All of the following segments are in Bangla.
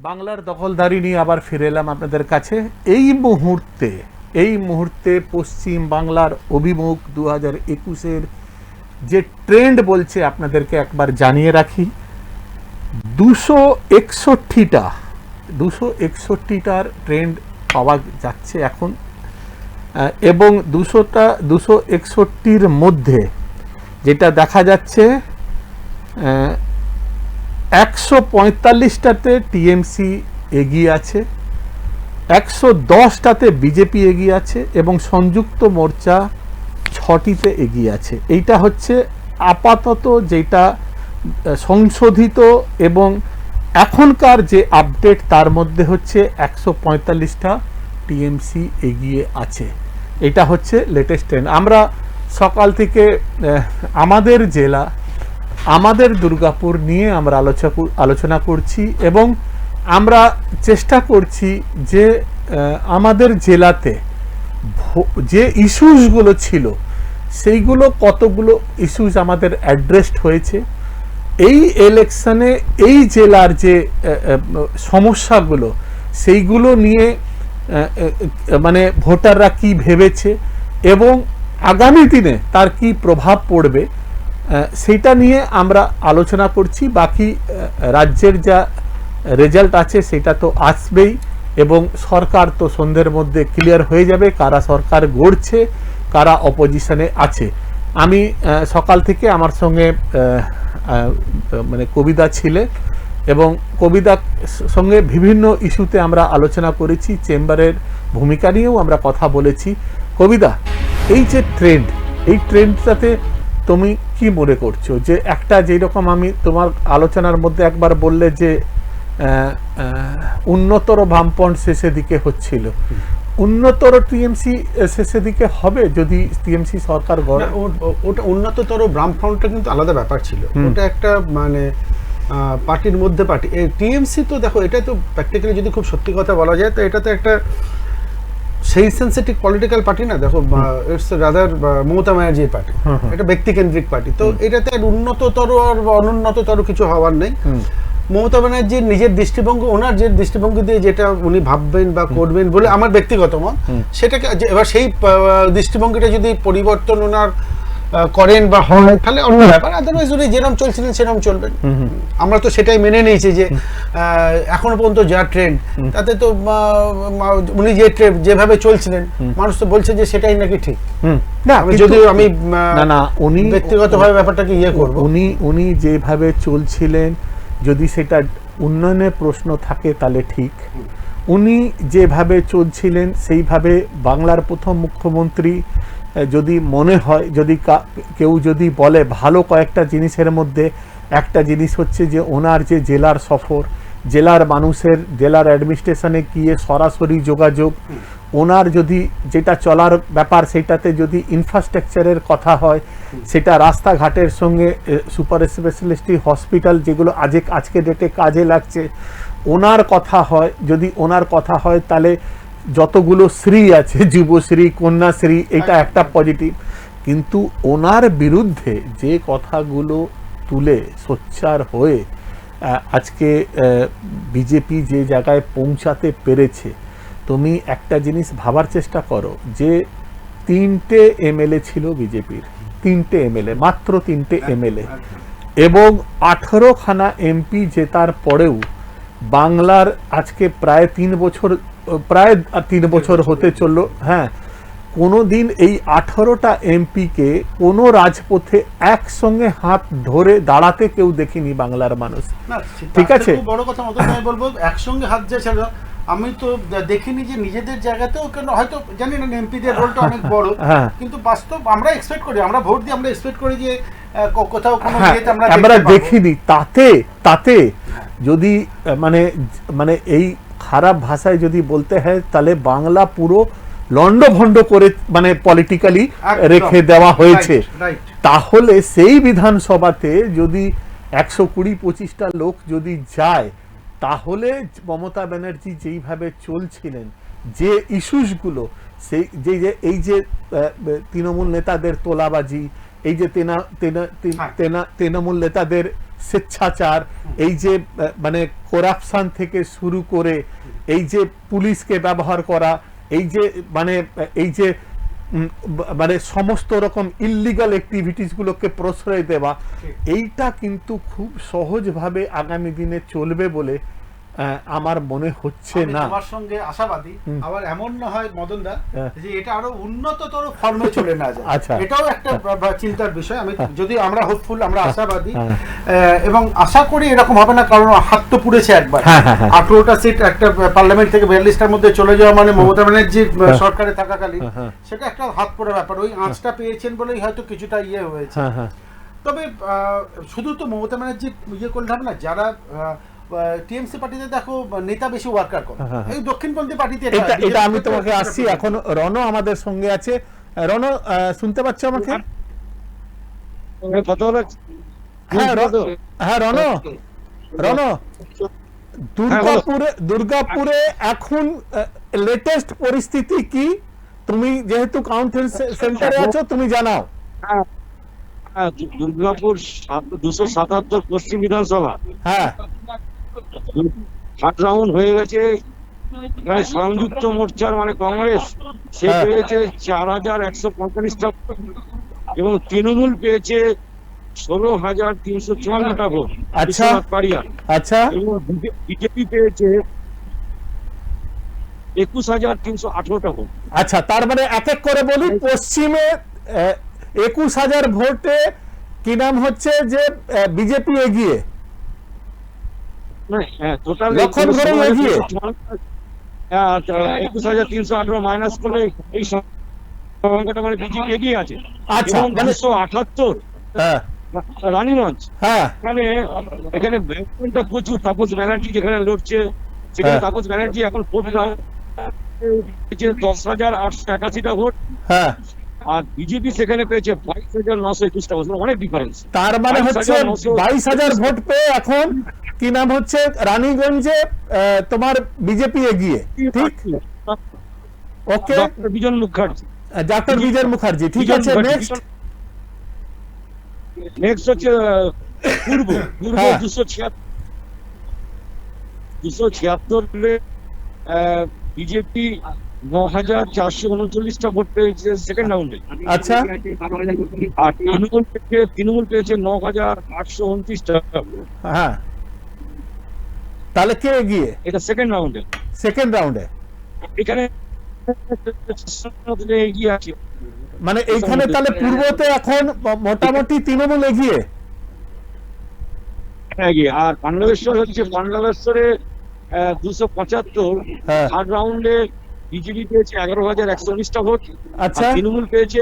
বাংলার দখলদারি নিয়ে আবার ফিরে এলাম আপনাদের কাছে। এই মুহূর্তে পশ্চিম বাংলার অভিমুখ 2021-এর যে ট্রেন্ড বলছে আপনাদেরকে একবার জানিয়ে রাখি। 261টার ট্রেন্ড পাওয়া যাচ্ছে এখন, এবং 261-র মধ্যে যেটা দেখা যাচ্ছে 145টাতে টিএমসি এগিয়ে আছে, 110টাতে বিজেপি এগিয়ে আছে এবং সংযুক্ত মোর্চা 6টিতে এগিয়ে আছে। এইটা হচ্ছে আপাতত যেটা সংশোধিত এবং এখনকার যে আপডেট, তার মধ্যে হচ্ছে 145টা টিএমসি এগিয়ে আছে। এটা হচ্ছে লেটেস্ট ট্রেন্ড। আমরা সকাল থেকে আমাদের জেলা, আমাদের দুর্গাপুর নিয়ে আমরা আলোচনা করছি এবং আমরা চেষ্টা করছি যে আমাদের জেলাতে যে ইস্যুসগুলো ছিল সেইগুলো কতগুলো ইস্যুস আমাদের অ্যাড্রেসড হয়েছে। এই ইলেকশনে এই জেলার যে সমস্যাগুলো সেইগুলো নিয়ে মানে ভোটাররা কি ভেবেছে এবং আগামী দিনে তার কি প্রভাব পড়বে সেটা নিয়ে আমরা আলোচনা করছি। বাকি রাজ্যের যা রেজাল্ট আছে সেটা তো আসবেই এবং সরকার তো সন্ধ্যের মধ্যে ক্লিয়ার হয়ে যাবে কারা সরকার গড়ছে, কারা অপোজিশনে আছে। আমি সকাল থেকে আমার সঙ্গে মানে কবিতা ছিলে এবং কবিতার সঙ্গে বিভিন্ন ইস্যুতে আমরা আলোচনা করেছি, চেম্বারের ভূমিকা নিয়েও আমরা কথা বলেছি। কবিতা, এই যে ট্রেন্ড, এই ট্রেন্ডটাতে তুমি কি মনে করছো? যে একটা যেরকম আমি তোমার আলোচনার মধ্যে একবার বললে যে উন্নতর বামপন্থ শেষের দিকে হচ্ছিল, উন্নতর টিএমসি শেষের দিকে হবে যদি টিএমসি সরকার গড়ে? ওটা উন্নততর বামফ্রন্টটা কিন্তু আলাদা ব্যাপার ছিল। ওটা একটা মানে পার্টির মধ্যে পার্টি। টিএমসি তো দেখো, এটা তো প্র্যাকটিক্যালি যদি খুব সত্যি কথা বলা যায় তো এটা তো একটা সেই সেন্সিটিভ পলিটিক্যাল পার্টি না। দেখো, ইটস রাদার মমতা ব্যানার্জির পার্টি, এটা ব্যক্তিকেন্দ্রিক পার্টি। তো এটাতে উন্নততর আর অনুন্নততর কিছু হওয়ার নেই। মমতা ব্যানার্জির নিজের দৃষ্টিভঙ্গি, ওনার যে দৃষ্টিভঙ্গি দিয়ে যেটা উনি ভাববেন বা করবেন বলে আমার ব্যক্তিগত মত, সেটাকে এবার সেই দৃষ্টিভঙ্গিটা যদি পরিবর্তন ওনার করেন বা হয় তাহলে অন্য ব্যাপার। আদারওয়াইজ উনি যেরকম চলছিলেন সেরকম চলবেন। আমরা তো সেটাই মেনে নিয়েছি যে এখনো পর্যন্ত যা ট্রেন্ড, তাতে তো উনি যে যেভাবে চলছিলেন মানুষ তো বলছে যে সেটাই নাকি ঠিক। যদিও আমি উনি ব্যক্তিগতভাবে ব্যাপারটাকে করবো, উনি যেভাবে চলছিলেন যদি সেটা উন্নয়নের প্রশ্ন থাকে তাহলে ঠিক। উনি যেভাবে চলছিলেন সেইভাবে বাংলার প্রথম মুখ্যমন্ত্রী যদি মনে হয়, যদি কেউ যদি বলে ভালো কয়েকটা জিনিসের মধ্যে একটা জিনিস হচ্ছে যে ওনার যে জেলার সফর, জেলার মানুষের জেলার অ্যাডমিনিস্ট্রেশনে গিয়ে সরাসরি যোগাযোগ, ওনার যদি যেটা চলার ব্যাপার সেটাতে যদি ইনফ্রাস্ট্রাকচারের কথা হয়, সেটা রাস্তাঘাটের সঙ্গে সুপার স্পেশালিস্ট হসপিটাল যেগুলো আজকে ডেটে কাজে লাগছে, ওনার কথা হয়, যদি ওনার কথা হয় তাহলে যতগুলো শ্রী আছে, যুবশ্রী, কন্যাশ্রী, এটা একটা পজিটিভ। কিন্তু ওনার বিরুদ্ধে যে কথাগুলো তুলে সোচ্চার হয়ে আজকে বিজেপি যে জায়গায় পৌঁছাতে পেরেছে, তুমি একটা জিনিস ভাবার চেষ্টা করো যে 3টে এমএলএ ছিল বিজেপির, 3টে এমএলএ, মাত্র 3টে এমএলএ, এবং 18খানা এমপি জেতার পরেও বাংলার আজকে প্রায় 3 বছর হতে চললো। হ্যাঁ, কোনোদিন এই 18টা এমপিকে কোনো রাজপথে একসঙ্গে হাত ধরে দাঁড়াতে কেউ দেখিনি বাংলার মানুষ। ঠিক আছে, বড় কথা মতো আমি বলবো, একসঙ্গে হাত যে ছিল আমি তো দেখিনি যে নিজেদের জায়গাতেও কেন, হয়তো জানি না এমপিদের রোলটা অনেক বড়, কিন্তু বাস্তব আমরা এক্সপেক্ট করি, আমরা ভোট দিয়ে আমরা এক্সপেক্ট করি যে কোথাও কোনো আমরা দেখিনি। তাতে যদি মানে এই খারাপ ভাষায় যদি বলতে হয় তাহলে বাংলা পুরো লন্ডভন্ড করে মানে পলিটিক্যালি রেখে দেওয়া হয়েছে। তাহলে সেই বিধানসভাতে যদি 120-25টা লোক যদি যায়, তাহলে মমতা ব্যানার্জি যেইভাবে চলছিলেন, যে ইস্যুসগুলো, সেই এই যে তৃণমূল নেতাদের তোলাবাজি, এই যে তৃণমূল নেতাদের স্বেচ্ছাচার, এই যে মানে করাপশন থেকে শুরু করে এই যে পুলিশকে ব্যবহার করা, এই যে মানে এই যে মানে সমস্ত রকম ইল্লিগাল অ্যাক্টিভিটিসগুলোকে প্রশ্রয় দেওয়া, এইটা কিন্তু খুব সহজভাবে আগামী দিনে চলবে বলে আমার মনে হচ্ছে আমি না। তোমার সঙ্গে আশাবাদী, আবার এমন না হয় মদনদা যে এটা আরো উন্নততর ফর্মে চলে না যায়, আচ্ছা। এটাও একটা চিন্তার বিষয়। আমি যদি আমরা হোপফুল, আমরা আশাবাদী, এবং আশা করি এরকম হবে না, কারণ হাত তো পুড়েছে একবার। 18টা সিট একটা পার্লামেন্ট থেকে 42টার মধ্যে চলে যাওয়া মানে মমতা ব্যানার্জি সরকারে থাকাকালীন সেটা একটা হাত পোড়া ব্যাপার। ওই আঁচটা পেয়েছেন বলেই হয়তো কিছুটা ইয়ে হয়েছে। তবে শুধু তো মমতা ব্যানার্জি ইয়ে করলে হবে না, যারা টিএমসি পার্টিতে দেখো নেতা বেশি ওয়ার্কার করে, এই দক্ষিণপন্থী পার্টিতে এটা আমি তোমাকে আসছি। এখন রণ আমাদের সঙ্গে আছে। রণ, শুনতে পাচ্ছ আমাকে? হ্যাঁ রণ, দুর্গাপুরে এখন লেটেস্ট পরিস্থিতি কি? তুমি যেহেতু কাউন্সিল সেন্টারে আছো, তুমি জানাও। দুর্গাপুর 277 পশ্চিম বিধানসভা, হ্যাঁ, থার্ড রাউন্ড হয়ে গেছে। সংযুক্ত মোর্চার মানে কংগ্রেস সে পেয়েছে 4145টা এবং তৃণমূল পেয়েছে 16,354টা ভোট। আচ্ছা আচ্ছা। এবং বিজেপি পেয়েছে 21,318টা ভোট। আচ্ছা, তার মানে এক এক করে বলি। পশ্চিমে 21,000 ভোটে কি নাম হচ্ছে যে বিজেপি এগিয়ে, টোটাল লক্ষণ করে এগিয়ে। 21,318 মাইনাস করলে এই সংখ্যাটা মানে বিজেপি এগিয়ে আছে। আচ্ছা, 278 রানীগঞ্জ, হ্যাঁ, এখানে ব্যাকগ্রাউন্ডটা প্রচুর। তাপস ব্যানার্জি যেখানে লড়ছে সেখানে তাপস ব্যানার্জি এখন ভোট 10,881টা ভোট, হ্যাঁ, আর বিজেপি সেখানে পেয়েছে 22,921টা ভোট, অনেক ডিফারেন্স। তার মানে হচ্ছে 22,000 ভোট পেয়ে এখন কি নাম হচ্ছে রানীগঞ্জে তোমার বিজেপি এগিয়ে, ঠিক? ওকে, ডক্টর বিজন মুখার্জি, ডক্টর বিজন মুখার্জি, ঠিক আছে। নেক্সট হচ্ছে পূর্ব 276 বিজেপি 9,439টা ভোট পেয়েছে সেকেন্ড রাউন্ডে। আচ্ছা, আর তৃণমূল পেয়েছে 9,829টা। হ্যাঁ, তাহলে কে এগিয়ে? এটা সেকেন্ড রাউন্ডে। এখানে এগিয়ে আছে, মানে এইখানে তাহলে পূর্বতে এখন মোটামুটি তৃণমূল এগিয়ে। আর পাণ্ডবেশ্বরে 275, থার্ড রাউন্ডে বিজেপি পেয়েছে 11,119টা ভোট। আচ্ছা, তৃণমূল পেয়েছে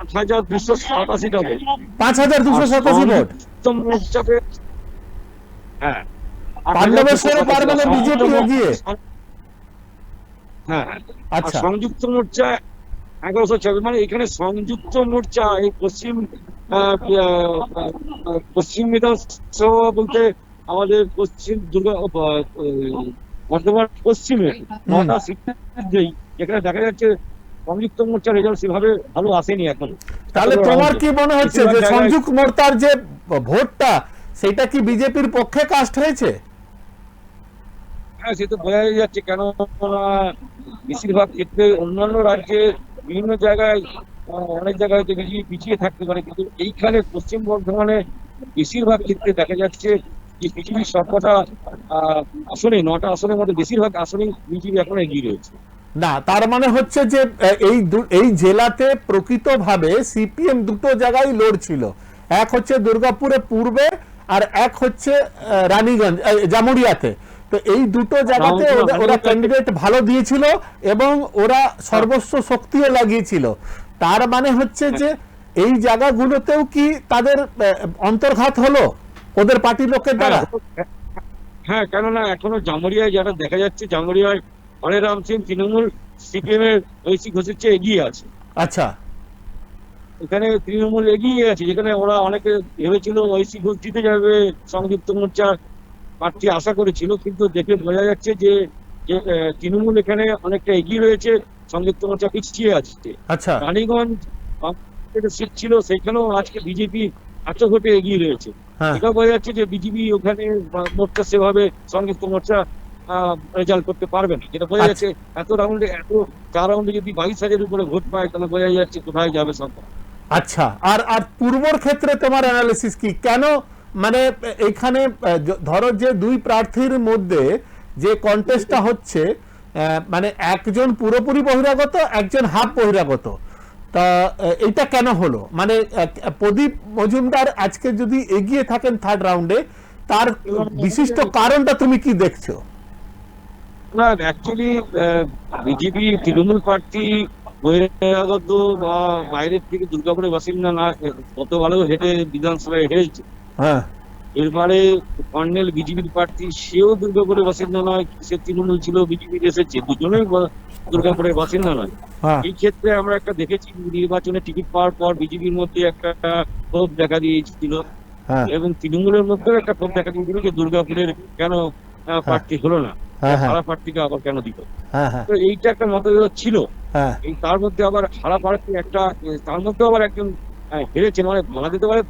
8,287টা ভোট। 5,287 ভোট। হ্যাঁ, পাণ্ডবেশ্বরে তার মানে বিজেপি এগিয়ে। হ্যাঁ, আচ্ছা, সংযুক্ত মোর্চা 1104, মানে এখানে সংযুক্ত মোর্চা এই পশ্চিম বিধানসভা বলতে আমাদের পশ্চিম বর্ধমান পশ্চিমে 9টা সিট, যেখানে দেখা যাচ্ছে সংযুক্ত মোর্চার রেজাল্ট সেভাবে ভালো আসেনি এখন। তাহলে তোমার কি মনে হচ্ছে যে সংযুক্ত মোর্চার যে ভোটটা সেটা কি বিজেপির পক্ষে কাস্ট হয়েছে? হ্যাঁ, সে তো বোঝাই যাচ্ছে, কেন বেশিরভাগ ক্ষেত্রে অন্যান্য রাজ্যে বিভিন্ন জায়গায় অনেক জায়গায় হয়তো বিজেপি পিছিয়ে থাকতে পারে, কিন্তু এইখানে পশ্চিম বর্ধমানে বেশিরভাগ ক্ষেত্রে দেখা যাচ্ছে যে বিজেপির সবকটা আসনে 9টা আসনের মধ্যে বেশিরভাগ আসনে বিজেপি এখন এগিয়ে রয়েছে। না, তার মানে হচ্ছে যে এই জেলাতে প্রকৃতভাবে সিপিএম দুটো জায়গায় লড়ছিল, এক হচ্ছে দুর্গাপুরে পূর্বে আর এক হচ্ছে রানীগঞ্জ জামুরিয়াতে। তো এই দুটো জায়গাতে ওরা ক্যান্ডিডেট ভালো দিয়েছিল এবং ওরা সর্বস্ব শক্তিও লাগিয়েছিল। তার মানে হচ্ছে যে এই জায়গাগুলোতেও কি তাদের অন্তর্ঘাত হলো ওদের পার্টির লোকের দ্বারা? হ্যাঁ, কেননা এখনো জামুরিয়ায় যারা দেখা যাচ্ছে, জামুরিয়ায় হরে রাম সিং তৃণমূল সিপিএম এর ঐশী ঘোষের চেয়ে এগিয়ে আছে। আচ্ছা, এখানে তৃণমূল এগিয়ে আছে, যেখানে ওরা অনেকে ভেবেছিল ঐশী ঘোষ জিতে যাবে, সংযুক্ত মোর্চার প্রার্থী আশা করেছিল, কিন্তু দেখে বোঝা যাচ্ছে যে তৃণমূল এখানে অনেকটা এগিয়ে রয়েছে, সংযুক্ত মোর্চা পিছিয়ে আছে। রানীগঞ্জ সিট ছিল, সেখানেও আজকে বিজেপি 8 ভোটে এগিয়ে রয়েছে। হ্যাঁ। এটা বোঝা যাচ্ছে যে বিজেপি ওখানে মোর্চা সেভাবে সংযুক্ত মোর্চা রেজাল্ট করতে পারবে না, যেটা বোঝা আচ্ছা। যাচ্ছে এত রাউন্ডে, এত 4 রাউন্ডে যদি 22,000 উপরে ভোট পায় তাহলে বোঝা যাচ্ছে কোথায় যাবে সরকার। আচ্ছা, আর আর পূর্বর ক্ষেত্রে তোমার অ্যানালিসিস কি, কেন মানে এখানে ধরো যে দুই প্রার্থীর মধ্যে যে কন্টেস্টটা হচ্ছে, মানে একজন পুরোপুরি বহিরাগত, একজন হাফ বহিরাগত, তা এটা কেন হলো? মানে প্রদীপ মজুমদার আজকে যদি এগিয়ে থাকেন থার্ড রাউন্ডে, তার বিশিষ্ট কারণটা তুমি কি দেখছো? না, অ্যাকচুয়ালি বিজেপি তৃণমূল প্রার্থী বহিরাগত বা বাইরের থেকে দুর্গাপুরের বাসিন্দা না, গতবারেও হেঁটে বিধানসভায় হেরেছে। হ্যাঁ, এরপরে কর্নেল বিজেপির প্রার্থী, সেও দুর্গাপুরের বাসিন্দা নয়, সে তৃণমূল ছিল, বিজেপির এসেছে, দুজনেই দুর্গাপুরের বাসিন্দা নয়। হ্যাঁ, এই ক্ষেত্রে আমরা একটা দেখেছি নির্বাচনে টিকিট পাওয়ার পর বিজেপির মধ্যে একটা ক্ষোভ দেখা দিয়েছিল, হ্যাঁ, এবং তৃণমূলের মধ্যেও একটা ক্ষোভ দেখা দিয়েছিল যে দুর্গাপুরের কেন প্রার্থী হলো না, হ্যাঁ, হ্যাঁ, হারা প্রার্থীকে আবার কেন দিল। হ্যাঁ, হ্যাঁ, তো এইটা একটা মতভেদ ছিল। হ্যাঁ, এই তার মধ্যে আবার হারা প্রার্থী একটা, তার মধ্যে আবার একজন হেরেছেন, মানে বলা যেতে পারে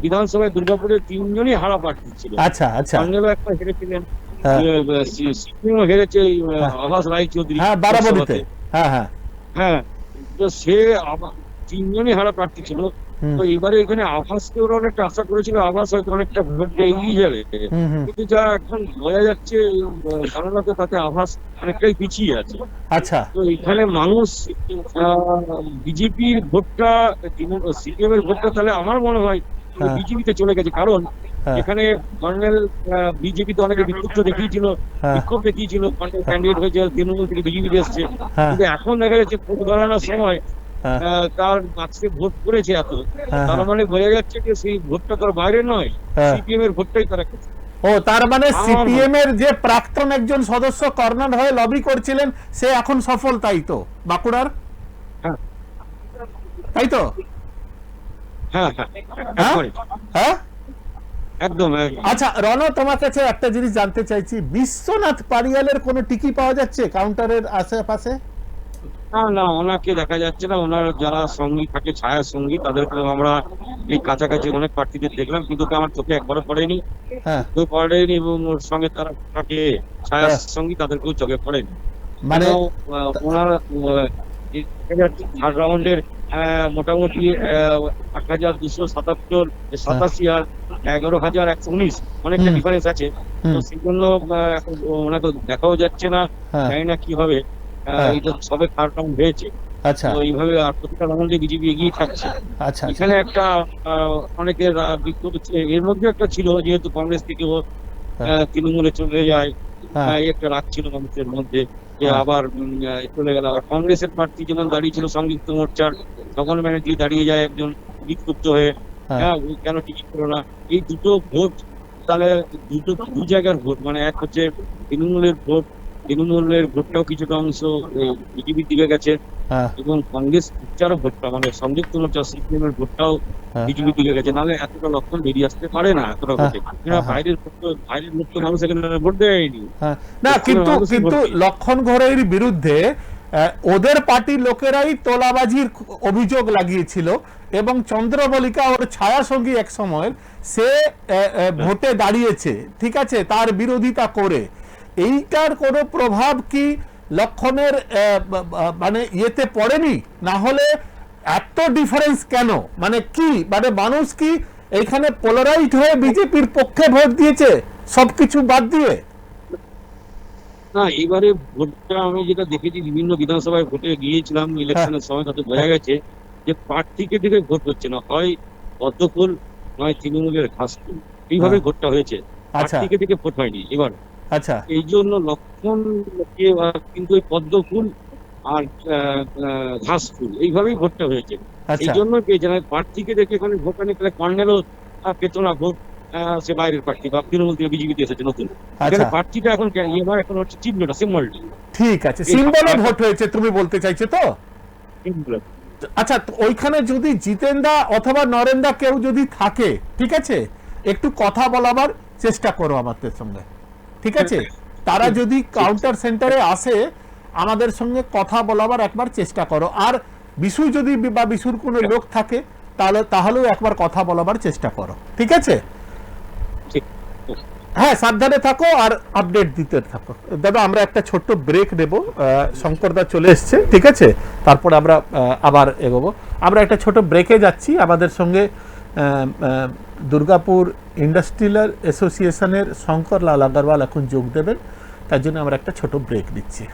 বিধানসভায় দুর্গাপুরের 3 জনই হারা প্রার্থী ছিল। আচ্ছা, আচ্ছা, কর্নেলও একটা হেরেছিলেন, হ্যাঁ, সিপিএমও হেরেছে আভাস রায়চৌধুরী হ্যাঁ, বারাবণীতে, লোকসভাতে। হ্যাঁ, হ্যাঁ, হ্যাঁ, তো সে 3 জনই হারা প্রার্থী ছিল। হুম, তো এবারে এখানে আভাসকে ওরা অনেকটা আশা করেছিল, আভাস হয়তো অনেকটা ভোট এগিয়ে যাবে, হুম, হুম, কিন্তু যা এখন বোঝা যাচ্ছে সাধারণত তাতে আভাস অনেকটাই পিছিয়ে আছে। আচ্ছা, তো এখানে মানুষ বিজেপির ভোটটা, সিপিএম এর ভোটটা তাহলে আমার মনে হয় হ্যাঁ, বিজেপিতে চলে গেছে, কারণ হ্যাঁ, এখানে কর্নেল বিজেপিতে অনেকে বিক্ষুব্ধ দেখিয়েছিল, হ্যাঁ, বিক্ষোভ দেখিয়েছিল, কর্নেল ক্যান্ডিডেট হয়েছে, তৃণমূল থেকে বিজেপিতে এসছে, হ্যাঁ, কিন্তু এখন দেখা যাচ্ছে ভোট গণনার সময় হ্যাঁ, তার আজকে ভোট করেছে এত, হ্যাঁ, তার মানে বোঝা যাচ্ছে যে সেই ভোটটা তার বাইরে নয়, হ্যাঁ। সিপিএম এর ভোটটাই তারা খেয়েছে। ও, তার মানে আমার সিপিএম এর যে প্রাক্তন একজন সদস্য কর্নার হয়ে লবি করছিলেন, সে এখন সফল, তাই তো বাঁকুড়ার, হ্যাঁ, তাই তো? হ্যাঁ, হ্যাঁ, হ্যাঁ, একবারে, হ্যাঁ। একদম একদম। আচ্ছা রণ, তোমার কাছে একটা জিনিস জানতে চাইছি, বিশ্বনাথ পারিয়ালের কোনো টিকি পাওয়া যাচ্ছে কাউন্টারের আশেপাশে? না না, ওনাকে দেখা যাচ্ছে না, ওনার যারা সঙ্গী থাকে, ছায়া সঙ্গী, তাদেরকে আমরা এই কাছাকাছি অনেক প্রার্থীদের দেখলাম, কিন্তু আমার চোখে একবারও পড়েনি, হ্যাঁ, কেউ পড়েনি, এবং ওর সঙ্গে তারা থাকে ছায়া হ্যাঁ। সঙ্গী, তাদেরকেও চোখে পড়েনি। মানে ওনার থার্ড রাউন্ডের মোটামুটি 8,277, 87 আর 11,119, অনেকটা হুম, ডিফারেন্স আছে। তো হুম, সেই জন্য এখন ওনাকে দেখাও যাচ্ছে না, হ্যাঁ, জানি না কি হবে। হ্যাঁ, এই তো সবে থার্ড রাউন্ড হয়েছে, আচ্ছা, তো এইভাবে আর প্রতিটা রাউন্ডে বিজেপি এগিয়ে থাকছে। আচ্ছা, আচ্ছা, এখানে একটা অনেকের বিক্ষোভ হচ্ছে, এর মধ্যে একটা ছিল যেহেতু কংগ্রেস থেকে হ্যাঁ, তৃণমূলে চলে যায়, হ্যাঁ, এই একটা রাগ ছিল মানুষের মধ্যে যে হ্যাঁ, আবার চলে গেল। আর কংগ্রেসের প্রার্থী যেমন দাঁড়িয়ে ছিল সংযুক্ত মোর্চার, তখন ব্যানার্জি দাঁড়িয়ে যায় একজন বিক্ষুব্ধ হয়ে, হ্যাঁ, হ্যাঁ, ও কেন টিকিট পেলো না। এই দুটো ভোট তাহলে দু জায়গার ভোট, মানে এক হচ্ছে তৃণমূলের ভোট, তৃণমূলের ভোটটাও কিছুটা অংশ বিজেপির দিকে গেছে, হ্যাঁ, এবং কংগ্রেস মোর্চারও ভোটটা, মানে সংযুক্ত মোর্চা সিপিএম এর ভোটটাও হ্যাঁ, বিজেপির দিকে গেছে, নাহলে এতটা লক্ষণ বেরিয়ে আসতে পারে না এতটা হ্যাঁ, ভোটে। হ্যাঁ, বাইরের লোক তো মানুষ এখানে ভোট দেয়নি। হ্যাঁ। না, পশ্চিমের কিন্তু মানুষই কিন্তু ভোট দিয়েছে। লক্ষণ ঘোরের বিরুদ্ধে ওদের পার্টির লোকেরাই তোলাবাজির অভিযোগ লাগিয়েছিল, এবং চন্দ্রবলিকা ওর ছায়া সঙ্গী এক সময় সে ভোটে দাঁড়িয়েছে, ঠিক আছে, তার বিরোধিতা করে। এইটার কোনো প্রভাব কি লক্ষণের মানে ইয়েতে পড়েনি? না হলে এত ডিফারেন্স কেন? মানে কি, মানে মানুষ কি এইখানে পোলারাইজড হয়ে বিজেপির পক্ষে ভোট দিয়েছে সবকিছু বাদ দিয়ে? না, এবারে ভোটটা আমি যেটা দেখেছি, বিভিন্ন বিধানসভায় ভোটে গিয়েছিলাম ইলেকশনের সময়, তাতে বোঝা গেছে যে প্রার্থীকে দিকে ভোট হচ্ছে না, হয় পদ্মফুল নয় তৃণমূলের ঘাসফুল, এইভাবে হ্যাঁ। ভোটটা হয়েছে, আচ্ছা, প্রার্থীকে দিকে ভোট হয়নি এবার। আচ্ছা, এই জন্য লক্ষণ কিন্তু ওই পদ্মফুল আর ঘাসফুল এইভাবেই ভোটটা হয়েছে। এই আচ্ছা, জন্য পেয়েছে না, প্রার্থীকে দেখে এখানে ভোট হয়নি, তাহলে কর্নেলও পেত না ভোট, সে বাইরের প্রার্থী বা তৃণমূল থেকে বিজেপিতে এসেছে নতুন। এখানে আচ্ছা, প্রার্থীটা এখন এবার এখন হচ্ছে চিহ্নটা, সিম্বলটা, ঠিক আছে, এই সিম্বলে হাত- ভোট হয়েছে তুমি বলতে চাইছো তো? সিম্বল। আচ্ছা, তো ওইখানে যদি জিতেন্দা অথবা নরেন্দা কেউ যদি থাকে, ঠিক আছে, একটু কথা বলাবার চেষ্টা করো আমাদের সঙ্গে, ঠিক আছে? তারা যদি কাউন্টার সেন্টারে আসে, আমাদের সঙ্গে কথা বলাবার একবার চেষ্টা করো। আর বিশু যদি বা বিশুর কোনো লোক থাকে, তাহলেও একবার কথা বলাবার চেষ্টা করো, ঠিক আছে? ঠিক। হ্যাঁ, সাবধানে থাকো আর আপডেট দিতে থাকো। দাদা আমরা একটা ছোট্ট ব্রেক নেব, শঙ্করদা চলে এসছে, ঠিক আছে? তারপর আমরা আবার এগোবো। আমরা একটা ছোট ব্রেকে যাচ্ছি। আমাদের সঙ্গে দুর্গাপুর ইন্ডাস্ট্রিয়াল অ্যাসোসিয়েশনের শঙ্কর লাল আগরওয়াল এখন যোগ দেবেন, তার জন্য আমরা একটা ছোট ব্রেক নিচ্ছি।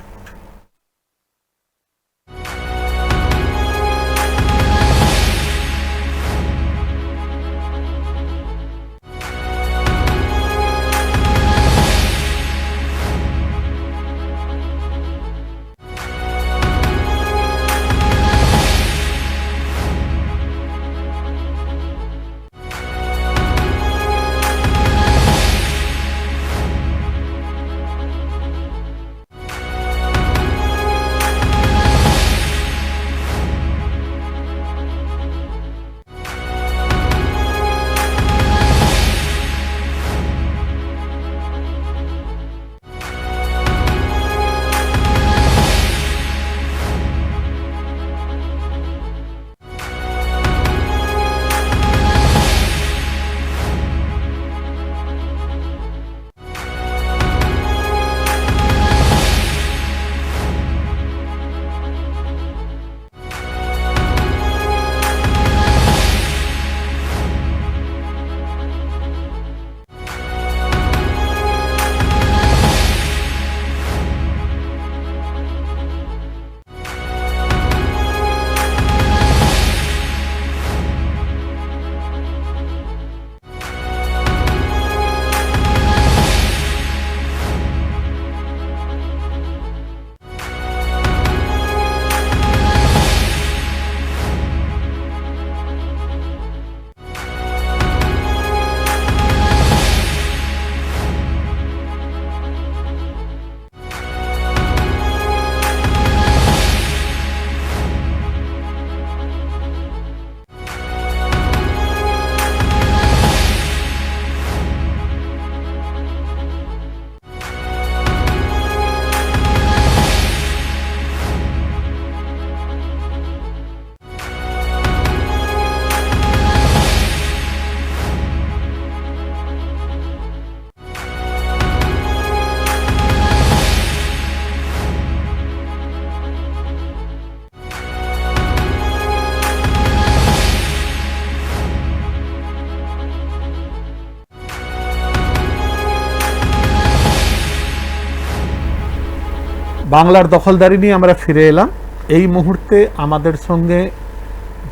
বাংলার দখলদারি নিয়ে আমরা ফিরে এলাম। এই মুহূর্তে আমাদের সঙ্গে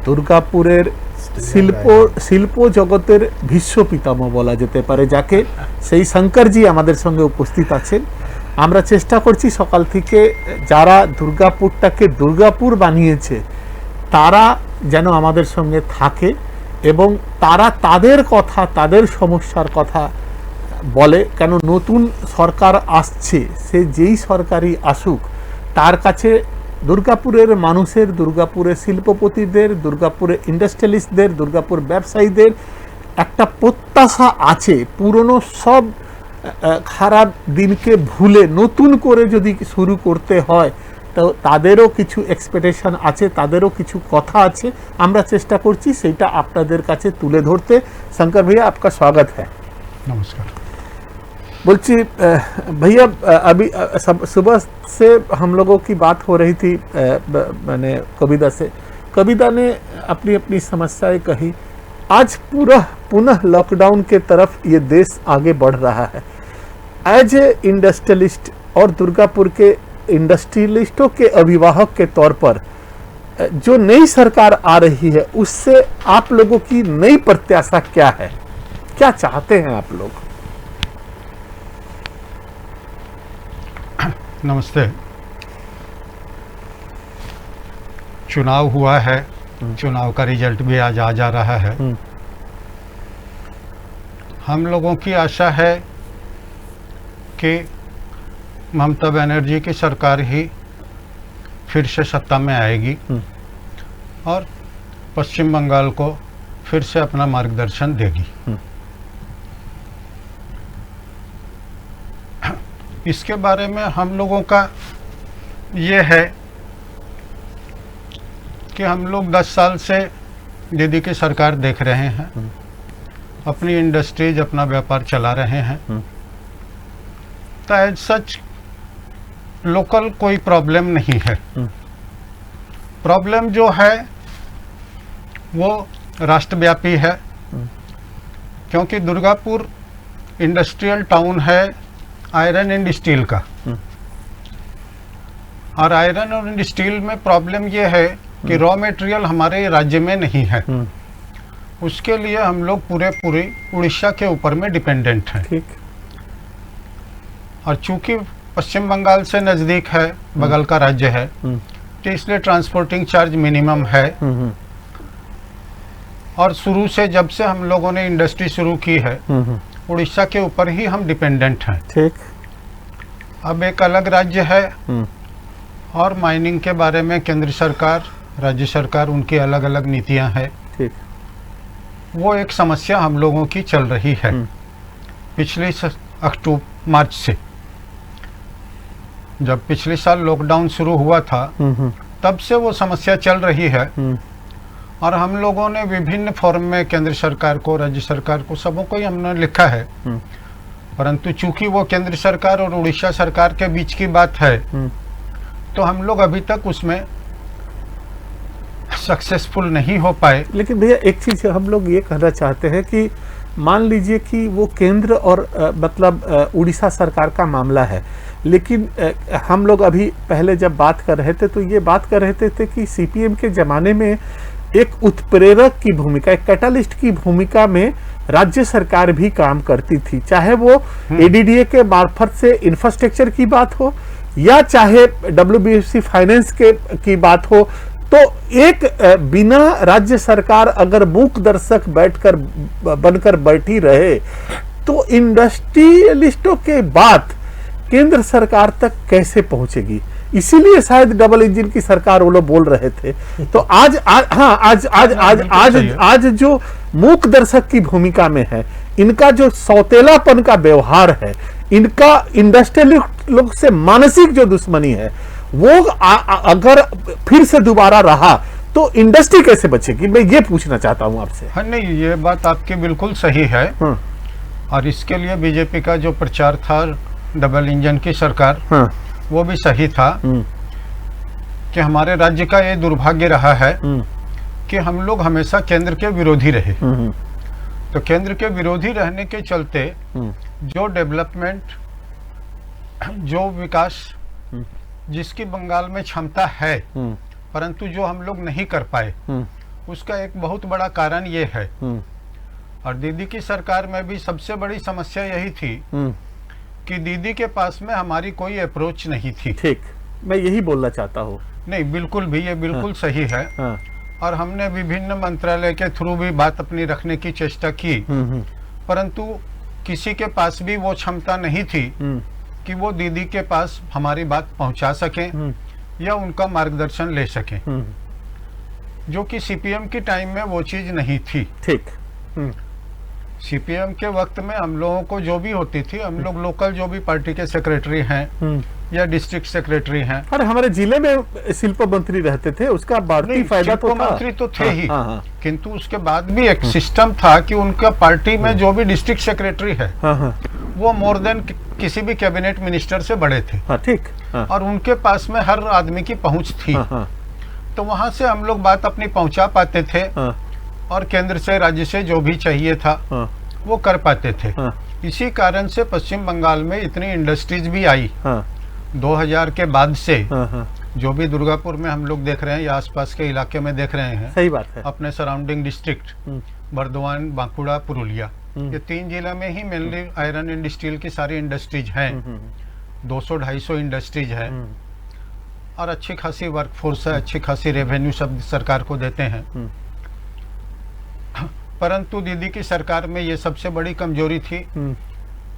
দুর্গাপুরের শিল্প জগতের ভীষ্ম পিতামহ বলা যেতে পারে যাকে, সেই শঙ্করজি আমাদের সঙ্গে উপস্থিত আছেন। আমরা চেষ্টা করছি সকাল থেকে যারা দুর্গাপুরটাকে দুর্গাপুর বানিয়েছে তারা যেন আমাদের সঙ্গে থাকে এবং তারা তাদের কথা, তাদের সমস্যার কথা বলে। কেন নতুন সরকার আসছে, সে যেই সরকারই আসুক তার কাছে দুর্গাপুরের মানুষের, দুর্গাপুরের শিল্পপতিদের, দুর্গাপুরের ইন্ডাস্ট্রিয়ালিস্টদের, দুর্গাপুর ব্যবসায়ীদের একটা প্রত্যাশা আছে। পুরনো সব খারাপ দিনকে ভুলে নতুন করে যদি শুরু করতে হয় তো তাদেরও কিছু এক্সপেকটেশন আছে, তাদেরও কিছু কথা আছে। আমরা চেষ্টা করছি সেটা আপনাদের কাছে তুলে ধরতে। शंकर भैया आपका स्वागत है। नमस्कार। बोलची भैया अभी सुबह से हम लोगों की बात हो रही थी मैंने कविता से, कविता ने अपनी अपनी समस्याएं कही। आज पुनः लॉकडाउन के तरफ ये देश आगे बढ़ रहा है। एज ए इंडस्ट्रियलिस्ट और दुर्गापुर के इंडस्ट्रियलिस्टों के अभिभावक के तौर पर जो नई सरकार आ रही है उससे आप लोगों की नई प्रत्याशा क्या है, क्या चाहते हैं आप लोग? नमस्ते। चुनाव हुआ है, चुनाव का रिजल्ट भी आज आ जा रहा है। हम लोगों की आशा है कि ममता बनर्जी की सरकार ही फिर से सत्ता में आएगी और पश्चिम बंगाल को फिर से अपना मार्गदर्शन देगी। इसके बारे में हम लोगों का ये है कि हम लोग 10 साल से दीदी की सरकार देख रहे हैं, अपनी इंडस्ट्रीज अपना व्यापार चला रहे हैं, तो एज सच लोकल कोई प्रॉब्लम नहीं है। प्रॉब्लम जो है वो राष्ट्रव्यापी है, क्योंकि दुर्गापुर इंडस्ट्रियल टाउन है आयरन एंड स्टील का, और आयरन और स्टील में प्रॉब्लम ये है कि रॉ मटेरियल हमारे राज्य में नहीं है। उसके लिए हम लोग पूरे उड़ीसा के ऊपर में डिपेंडेंट हैं। ठीक। और चूंकि पश्चिम बंगाल से नज़दीक है, बगल का राज्य है, तो इसलिए ट्रांसपोर्टिंग चार्ज मिनिमम है। और शुरू से जब से हम लोगों ने इंडस्ट्री शुरू की है, उड़ीसा के ऊपर ही हम डिपेंडेंट हैं। ठीक। अब एक अलग राज्य है और माइनिंग के बारे में केंद्र सरकार, राज्य सरकार, उनकी अलग अलग नीतियां हैं। ठीक। वो एक समस्या हम लोगों की चल रही है पिछले मार्च से। जब पिछले साल लॉकडाउन शुरू हुआ था, तब से वो समस्या चल रही है। और हम लोगों ने विभिन्न फॉर्म में केंद्र सरकार को, राज्य सरकार को, सबों को ही हमने लिखा है। परंतु चूंकि वो केंद्र सरकार और उड़ीसा सरकार के बीच की बात है, तो हम लोग अभी तक उसमें सक्सेसफुल नहीं हो पाए। लेकिन भैया एक चीज हम लोग ये कहना चाहते हैं कि मान लीजिए कि वो केंद्र और मतलब उड़ीसा सरकार का मामला है, लेकिन हम लोग अभी पहले जब बात कर रहे थे तो ये बात कर रहे थे कि सीपीएम के जमाने में एक उत्प्रेरक की भूमिका, एक कैटालिस्ट की भूमिका में राज्य सरकार भी काम करती थी, चाहे वो एडीडीए के मार्फत से इंफ्रास्ट्रक्चर की बात हो या चाहे डब्ल्यूबीएफसी फाइनेंस की बात हो। तो एक बिना राज्य सरकार अगर मूक दर्शक बनकर बैठी रहे तो इंडस्ट्रियलिस्टों के बात केंद्र सरकार तक कैसे पहुंचेगी? इसीलिए शायद डबल इंजन की सरकार वो लोग बोल रहे थे। तो आज जो मूक दर्शक की भूमिका में है, इनका जो सौतेलापन का व्यवहार है, इनका इंडस्ट्रियल लोग से मानसिक जो दुश्मनी है, वो अगर फिर से दोबारा रहा तो इंडस्ट्री कैसे बचेगी? मैं ये पूछना चाहता हूं आपसे। हाँ, नहीं, ये बात आपकी बिल्कुल सही है। और इसके लिए बीजेपी का जो प्रचार था डबल इंजन की सरकार, वो भी सही था कि हमारे राज्य का ये दुर्भाग्य रहा है कि हम लोग हमेशा केंद्र के विरोधी रहे। तो केंद्र के विरोधी रहने के चलते जो डेवलपमेंट, जो विकास जिसकी बंगाल में क्षमता है, परंतु जो हम लोग नहीं कर पाए, उसका एक बहुत बड़ा कारण ये है। और दीदी की सरकार में भी सबसे बड़ी समस्या यही थी कि दीदी के पास में हमारी कोई अप्रोच नहीं थी। ठीक, मैं यही बोलना चाहता हूँ। नहीं, बिल्कुल भी, ये बिल्कुल सही है। और हमने विभिन्न मंत्रालय के थ्रू भी बात अपनी रखने की चेष्टा की, परंतु किसी के पास भी वो क्षमता नहीं थी कि वो दीदी के पास हमारी बात पहुंचा सकें या उनका मार्गदर्शन ले सकें, जो कि सीपीएम की टाइम में वो चीज नहीं थी। ठीक। सीपीएम के वक्त में हम लोगों को जो भी होती थी, हम लोग लोकल जो भी पार्टी के सेक्रेटरी हैं या डिस्ट्रिक्ट सेक्रेटरी हैं, अरे हमारे जिले में शिल्प मंत्री रहते थे, उसका बढ़ती फायदा तो था। मंत्री तो थे ही, किंतु उसके बाद भी एक सिस्टम था कि उनका पार्टी में जो भी डिस्ट्रिक्ट सेक्रेटरी है, वो मोर देन किसी भी कैबिनेट मिनिस्टर से बड़े थे। ठीक। और उनके पास में हर आदमी की पहुंच थी। तो वहां से हम लोग बात अपनी पहुंचा पाते थे और केंद्र से, राज्य से जो भी चाहिए था वो कर पाते थे। इसी कारण से पश्चिम बंगाल में इतनी इंडस्ट्रीज भी आई 2000 के बाद से। जो भी दुर्गापुर में हम लोग देख रहे हैं या आसपास के इलाके में देख रहे हैं, सही बात है, अपने सराउंडिंग डिस्ट्रिक्ट बर्धमान, बांकुड़ा, पुरुलिया, ये 3 जिला में ही मेनली आयरन एंड स्टील की सारी इंडस्ट्रीज हैं। 200-250 इंडस्ट्रीज है और अच्छी खासी वर्कफोर्स है, अच्छी खासी रेवेन्यू सब सरकार को देते हैं। परंतु दीदी की सरकार में ये सबसे बड़ी कमजोरी थी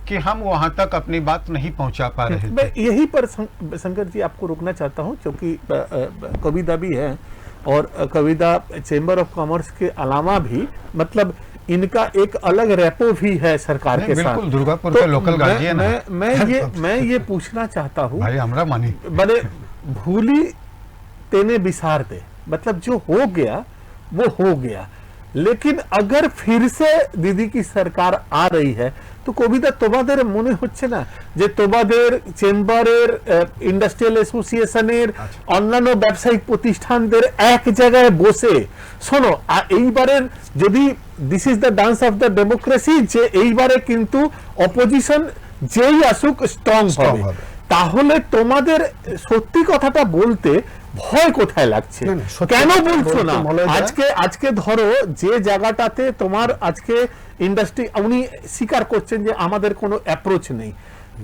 कि हम वहां तक अपनी बात नहीं पहुंचा पा रहे थे। मैं यही पर शंकर जी आपको रोकना चाहता हूं, क्योंकि कविता भी है और कविता चेंबर ऑफ कॉमर्स के अलावा भी मतलब इनका एक अलग रेपो भी है सरकार के साथ। बिल्कुल, दुर्गापुर के लोकल गार्जियन है। मैं ये पूछना चाहता हूँ भाई, हमरा मानी बड़े भूली तेने बिसार दे, मतलब जो हो गया वो हो गया। लेकिन अगर फिर से दीदी की सरकार आ रही है তো কবিতা তোমাদের মনে হচ্ছে না যে তোমাদের চেম্বারের ইন্ডাস্ট্রিয়াল অ্যাসোসিয়েশনের অন্যান্য ব্যবসায়িক প্রতিষ্ঠানদের এক জায়গায় বসে শোনো এইবারের যদি this is the dance of the democracy যে এইবারে কিন্তু অপোজিশন যেই আসুক স্ট্রং হবে তাহলে তোমাদের সত্যি কথাটা বলতে ভয় কোথায় লাগছে কেন বলছো না আজকে ধরো যে জায়গাটাতে তোমার আজকে ইন্ডাস্ট্রি উনি স্বীকার করছেন যে আমাদের কোনো অ্যাপ্রোচ নেই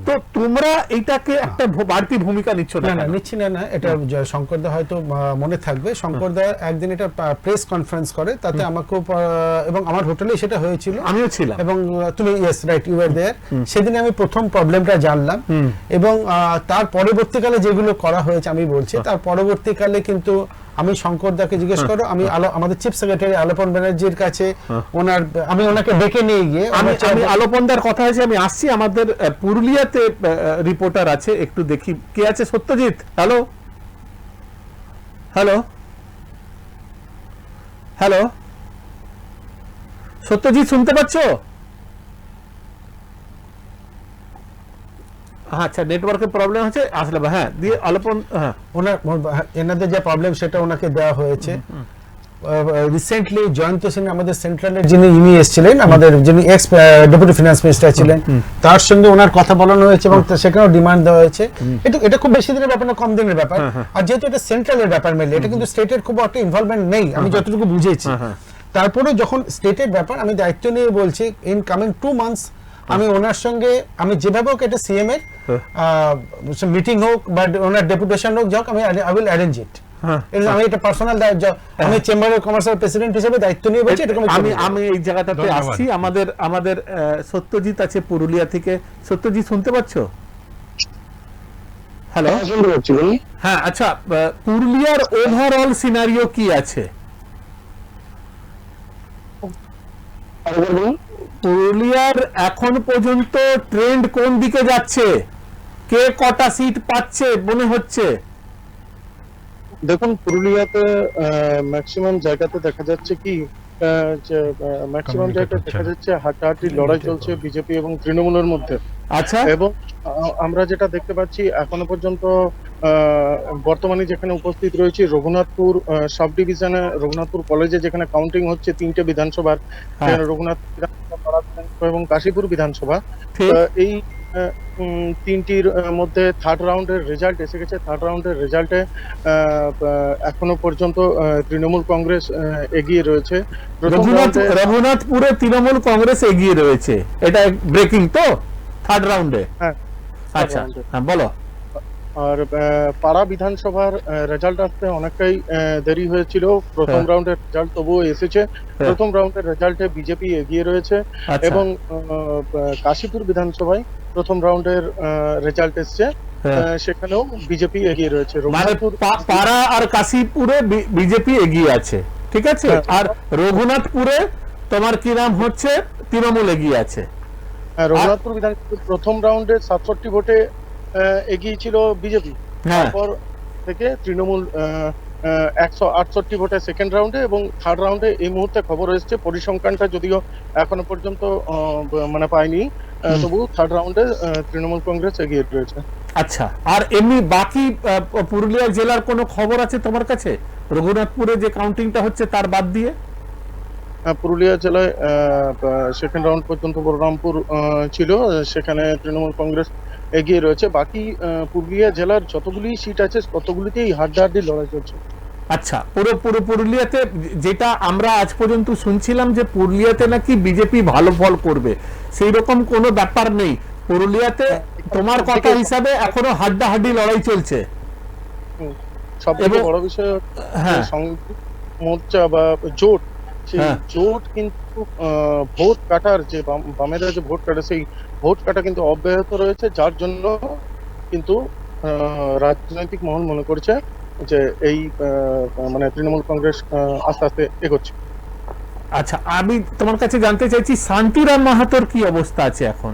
তো তোমরা এটাকে একটা বাড়তি ভূমিকা নিচ্ছ না নিচ্ছি না এটা শঙ্করদা হয়তো মনে থাকবে শঙ্করদা একদিন এটা প্রেস কনফারেন্স করে তাতে আমাকে এবং আমার হোটেলে সেটা হয়েছিল আমিও ছিলাম এবং তুমি ইয়েস রাইট ইউ আর দেয়ার সেদিন আমি প্রথম প্রবলেমটা জানলাম এবং তার পরবর্তীকালে যেগুলো করা হয়েছে আমি বলছি তার পরবর্তীকালে কিন্তু আমি শঙ্করদাকে জিজ্ঞেস করো আমি আমাদের চিফ সেক্রেটারি আলোপন ব্যানার্জির কাছে আমি ওনাকে ডেকে নিয়ে গিয়ে আমি আলোপনদার কথা হয়েছে আমি আসছি আমাদের পুরুলিয়াতে রিপোর্টার আছে একটু দেখি কে আছে Satyajit hello hello hello Satyajit শুনতে পাচ্ছো আচ্ছা নেটওয়ার্কের প্রবলেম আছে আসলে হ্যাঁ দিয়ে আলোপন হ্যাঁ এনাদের যে প্রবলেম সেটা ওনাকে দেওয়া হয়েছে রিসেন্টলি জয়ন্ত সিং আমাদের সেন্ট্রালের যিনি এসেছিলেন আমাদের যিনি এক্স ডেপুটি ফিনান্স মিনিস্টার ছিলেন তার সঙ্গে ওনার কথা বলানো হয়েছে এবং সেখানেও ডিমান্ড দেওয়া হয়েছে এটা খুব বেশি দিনের ব্যাপার না কম দিনের ব্যাপার আর যেহেতু এটা সেন্ট্রালের ব্যাপার মেলে এটা কিন্তু স্টেটের খুব একটা ইনভলভমেন্ট নেই আমি যতটুকু বুঝেছি তারপরে যখন স্টেটের ব্যাপার আমি দায়িত্ব নিয়ে বলছি ইন কামিং 2 মান্থস আমি ওনার সঙ্গে আমি যেভাবে হোক এটা সিএম এর মিটিং হোক বা ওনার ডেপুটেশন হোক যাক আমি আই উইল অ্যারেঞ্জ ইট আমি এটা পার্সোনাল আমি চেম্বার অফ কমার্সের প্রেসিডেন্ট হিসেবে দায়িত্ব নিয়ে বলছি এটা আমি এই জায়গাটাতে আসছি আমাদের সত্যজিৎ আছে পুরুলিয়া থেকে সত্যজিৎ শুনতে পাচ্ছো হ্যালো হ্যাঁ আচ্ছা পুরুলিয়ার ওভারঅল সিনারিও কি আছে পুরুলিয়ার এখন পর্যন্ত ট্রেন্ড কোন দিকে যাচ্ছে কে কটা সিট পাচ্ছে মনে হচ্ছে দেখুন পুরুলিয়াতে ম্যাক্সিমাম জায়গাতে দেখা যাচ্ছে কি ম্যাক্সিমাম জায়গায় দেখা যাচ্ছে হাঁটাহাঁটি লড়াই চলছে বিজেপি এবং তৃণমূলের মধ্যে আচ্ছা এবং আমরা যেটা দেখতে পাচ্ছি এখনো পর্যন্ত বর্তমানে যেখানে উপস্থিত রয়েছে রঘুনাথপুর সাব ডিভিশনে রঘুনাথপুর কলেজে যেখানে কাউন্টিং হচ্ছে 3টে বিধানসভার রঘুনাথ বিধানসভা এবং কাশীপুর বিধানসভা এই তিনটির মধ্যে থার্ড রাউন্ডের রেজাল্ট এসে গেছে থার্ড রাউন্ডের রেজাল্টে এখনো পর্যন্ত তৃণমূল কংগ্রেস এগিয়ে রয়েছে রঘুনাথপুরে তৃণমূল কংগ্রেস এগিয়ে রয়েছে এটা ব্রেকিং তো থার্ড রাউন্ডে হ্যাঁ আচ্ছা হ্যাঁ বলো আর পাড়া বিধানসভার রেজাল্ট আসতে অনেকটাই দেরি হয়েছিল প্রথম রাউন্ডের রেজাল্ট তবুও এসেছে প্রথম রাউন্ডের রেজাল্টে বিজেপি এগিয়ে রয়েছে এবং কাশীপুর বিধানসভায় প্রথম রাউন্ডের রেজাল্ট এসছে সেখানেও বিজেপি এগিয়ে রয়েছে পাড়া আর কাশীপুরে বিজেপি এগিয়ে আছে ঠিক আছে আর রঘুনাথপুরে তোমার কি নাম হচ্ছে তৃণমূল এগিয়ে আছে রঘুনাথপুর বিধানসভা প্রথম রাউন্ডে 67 ভোটে এগিয়ে ছিল বিজেপি তারপর থেকে তৃণমূল 168 ভোটে সেকেন্ড রাউন্ডে এবং থার্ড রাউন্ডে এই মুহূর্তে খবর এসেছে পরিসংখ্যানটা যদিও এখনো পর্যন্ত মানে পাইনি তবু থার্ড রাউন্ডে তৃণমূল কংগ্রেস এগিয়ে রয়েছে আচ্ছা আর এমনি বাকি পুরুলিয়া জেলার কোনো খবর আছে তোমার কাছে রঘুনাথপুরে যে কাউন্টিংটা হচ্ছে তার বাদ দিয়ে পুরুলিয়া জেলায় সেকেন্ড রাউন্ড পর্যন্ত বলরামপুর ছিল সেখানে তৃণমূল কংগ্রেস এগিয়ে রয়েছে বাকি পুরুলিয়া জেলার যতগুলি সিট আছে ততগুলিতেই হাড্ডাহাড্ডি লড়াই চলছে আচ্ছা পুরো পুরুলিয়াতে যেটা আমরা আজ পর্যন্ত শুনছিলাম যে পুরুলিয়াতে নাকি বিজেপি ভালো ফল করবে সেই রকম কোনো ব্যাপার নেই পুরুলিয়াতে তোমার কথা হিসাবে এখনো হাড্ডাহাড্ডি লড়াই চলছে সবথেকে বড় বিষয় মোর্চা বা জোট সেই জোট কিন্তু ভোট কাটার যে বামেরা যে ভোট কাটে সেই ভোট কাটা কিন্তু অব্যাহত রয়েছে যার জন্য কিন্তু রাজনৈতিক মহল মনে করছে যে এই মানে তৃণমূল কংগ্রেস আস্তে আস্তে এগোচ্ছে আচ্ছা আমি তোমার কাছে জানতে চাইছি শান্তিরাম মাহাতোর কি অবস্থা আছে এখন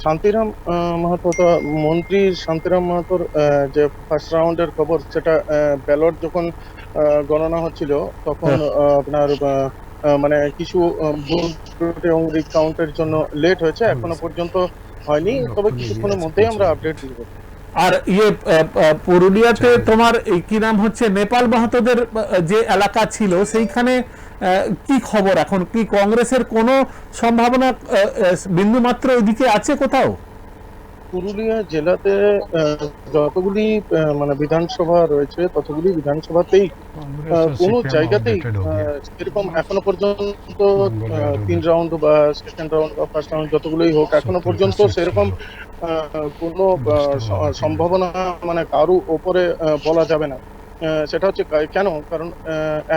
শান্তিরাম মাহাতো তো মন্ত্রী শান্তিরাম মাহাতোর যে ফার্স্ট রাউন্ডের খবর সেটা ব্যালট যখন গণনা হচ্ছিল তখন আপনার মানে কিছু ভোট এবং কাউন্টের জন্য লেট হয়েছে, এখনো পর্যন্ত হয়নি, তবে কিছুক্ষণের মধ্যেই আমরা আপডেট দিব। আর ইয়ে পুরুলিয়াতে তোমার এই কি নাম হচ্ছে নেপাল মাহাতোদের যে এলাকা ছিল সেইখানে কি খবর এখন? কি কংগ্রেসের কোনো সম্ভাবনা বিন্দু মাত্র ওইদিকে আছে কোথাও? পুরুলিয়া জেলাতে যতগুলি মানে বিধানসভা রয়েছে ততগুলি বিধানসভাতেই কোনো জায়গাতেই সেরকম এখনো পর্যন্ত 3 রাউন্ড বা সেকেন্ড রাউন্ড বা ফার্স্ট রাউন্ড যতগুলোই হোক এখনো পর্যন্ত সেরকম কোনো সম্ভাবনা মানে কারু ওপরে বলা যাবে না। সেটা হচ্ছে কেন, কারণ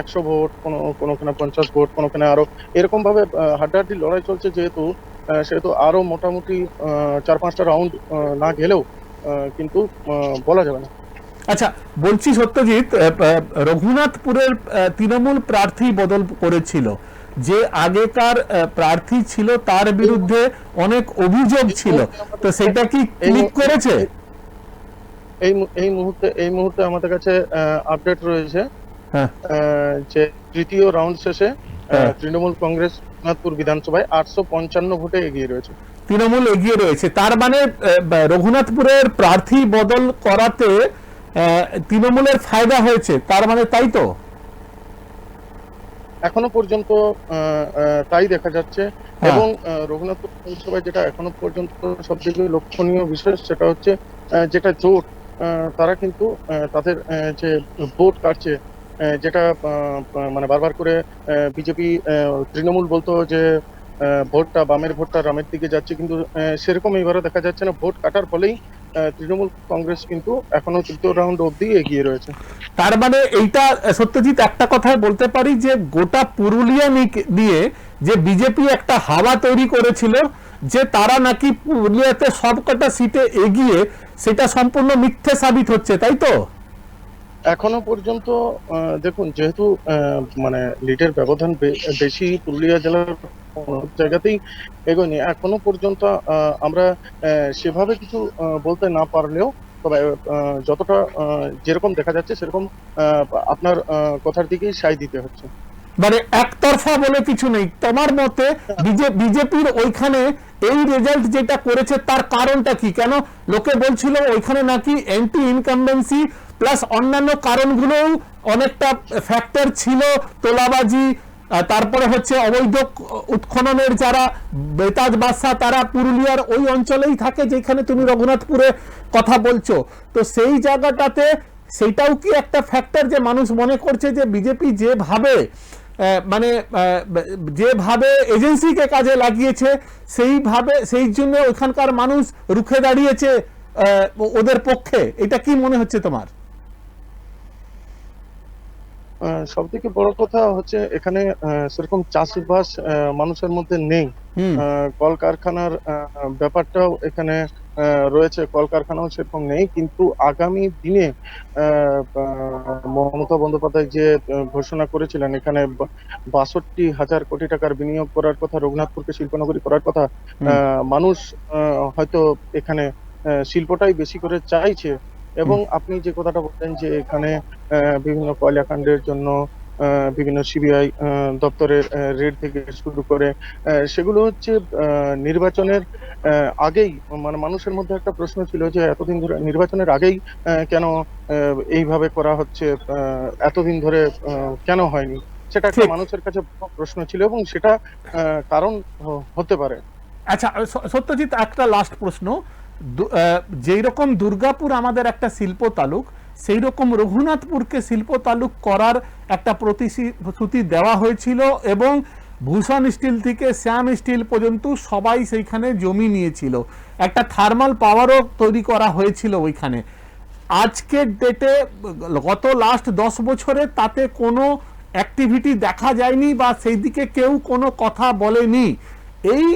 100 ভোট, কোনোখানে 50 ভোট, কোনোখানে আরো এরকম ভাবে হাড্ডাহাড্ডি লড়াই চলছে, সেহেতু আরো মোটামুটি 4-5টা রাউন্ড না গেলেও কিন্তু বলা যাবে না। আচ্ছা, বলছি সত্যজিৎ, রঘুনাথপুরের তৃণমূল প্রার্থী বদল করেছিল, যে আগেকার প্রার্থী ছিল তার বিরুদ্ধে অনেক অভিযোগ ছিল, তো সেটা কি ক্লিক করেছে? এই মুহূর্তে আমাদের কাছে আপডেট রয়েছে যে তৃতীয় রাউন্ড শেষে তৃণমূল কংগ্রেস রঘুনাথপুর বিধানসভায় 855 ভোটে এগিয়ে রয়েছে। তৃণমূল এগিয়ে রয়েছে, তার মানে রঘুনাথপুরের প্রার্থী বদল করাতে তৃণমূলের ফায়দা হয়েছে, তার মানে তাই তো? এখনো পর্যন্ত তাই দেখা যাচ্ছে। এবং রঘুনাথপুর বিধানসভায় যেটা এখনো পর্যন্ত সবথেকে লক্ষণীয় বিষয় সেটা হচ্ছে যেটা জোট, তারা কিন্তু তাদের যে ভোট কাটছে, যেটা মানে বারবার করে বিজেপি তৃণমূল বলতো যে ভোটটা বামের ভোটটা রামের দিকে যাচ্ছে, কিন্তু সেরকম এবারে দেখা যাচ্ছে না। ভোট কাটার ফলেই তৃণমূল কংগ্রেস কিন্তু এখনো তৃতীয় রাউন্ড অবধি এগিয়ে রয়েছে। তার মানে এইটা সত্যজিৎ একটা কথায় বলতে পারি যে গোটা পুরুলিয়া নিয়ে যে বিজেপি একটা হাওয়া তৈরি করেছিল যে তারা নাকি পুরুলিয়াতে সবকটা সিটে এগিয়ে, সেটা সম্পূর্ণ মিথ্যে সাবিত হচ্ছে, তাই তো? এখনো পর্যন্ত দেখুন, যেহেতু মানে লিডের ব্যবধান বেশি পুরুলিয়া জেলার জায়গাতেই এগোয়নি, এখনো পর্যন্ত আমরা সেভাবে কিছু বলতে না পারলেও, তবে যতটা যেরকম দেখা যাচ্ছে সেরকম আপনার কথার দিকেই সায় দিতে হচ্ছে। মানে একতরফা বলে কিছু নেই তোমার মতে? বিজেপির ওইখানে এই রেজাল্ট যেটা করেছে তার কারণটা কি? কেন লোকে বলছিল ওইখানে নাকি অ্যান্টি ইনকামবেন্সি প্লাস অন্যান্য কারণগুলোও অনেকটা ফ্যাক্টর ছিল, তোলাবাজি, তারপরে হচ্ছে অবৈধ উৎখননের যারা বেতাজ বাদশা তারা পুরুলিয়ার ওই অঞ্চলেই থাকে যেখানে তুমি রঘুনাথপুরে কথা বলছো, তো সেই জায়গাটাতে সেইটাও কি একটা ফ্যাক্টর যে মানুষ মনে করছে যে বিজেপি যেভাবে মানে যেভাবে এজেন্সিকে কাজে লাগিয়েছে সেই জন্য ওখানকার মানুষ রুখে দাঁড়িয়েছে ওদের পক্ষে? এটা কি মনে হচ্ছে তোমার? সব থেকে বড় কথা হচ্ছে এখানে সেরকম চাষবাস মানুষের মধ্যে নেই। কলকারখানার ব্যাপারটাও এখানে রয়েছে, কলকারখানাও সেরকম নেই, কিন্তু আগামী দিনে মমতা বন্দ্যোপাধ্যায় যে ঘোষণা করেছিলেন এখানে 62,000 কোটি টাকার বিনিয়োগ করার কথা, রঘুনাথপুরকে শিল্পনগরী করার কথা, মানুষ হয়তো এখানে শিল্পটাই বেশি করে চাইছে। এবং আপনি যে কথাটা বললেন যে এখানে বিভিন্ন কয়লাকাণ্ডের জন্য বিভিন্ন সিবিআই দপ্তরের রেড থেকে শুরু করে সেগুলো হচ্ছে নির্বাচনের আগেই, মানে মানুষের মধ্যে একটা প্রশ্ন ছিল যে এতদিন ধরে নির্বাচনের আগেই কেন এইভাবে করা হচ্ছে, এতদিন ধরে কেন হয়নি, সেটা একটা মানুষের কাছে প্রশ্ন ছিল এবং সেটা কারণ হতে পারে। আচ্ছা সত্যজিৎ, একটা লাস্ট প্রশ্ন, যেই রকম দুর্গাপুর আমাদের একটা শিল্প তালুক, সেই রকম রঘুনাথপুরকে শিল্প তালুক করার একটা প্রতিশ্রুতি দেওয়া হয়েছিল এবং ভূষণ স্টিল থেকে শ্যাম স্টিল পর্যন্ত সবাই সেইখানে জমি নিয়েছিল, একটা থার্মাল পাওয়ারও তৈরি করা হয়েছিল ওইখানে। আজকের ডেটে গত লাস্ট 10 বছরে তাতে কোনো অ্যাক্টিভিটি দেখা যায়নি বা সেই দিকে কেউ কোনো কথা বলেনি। এই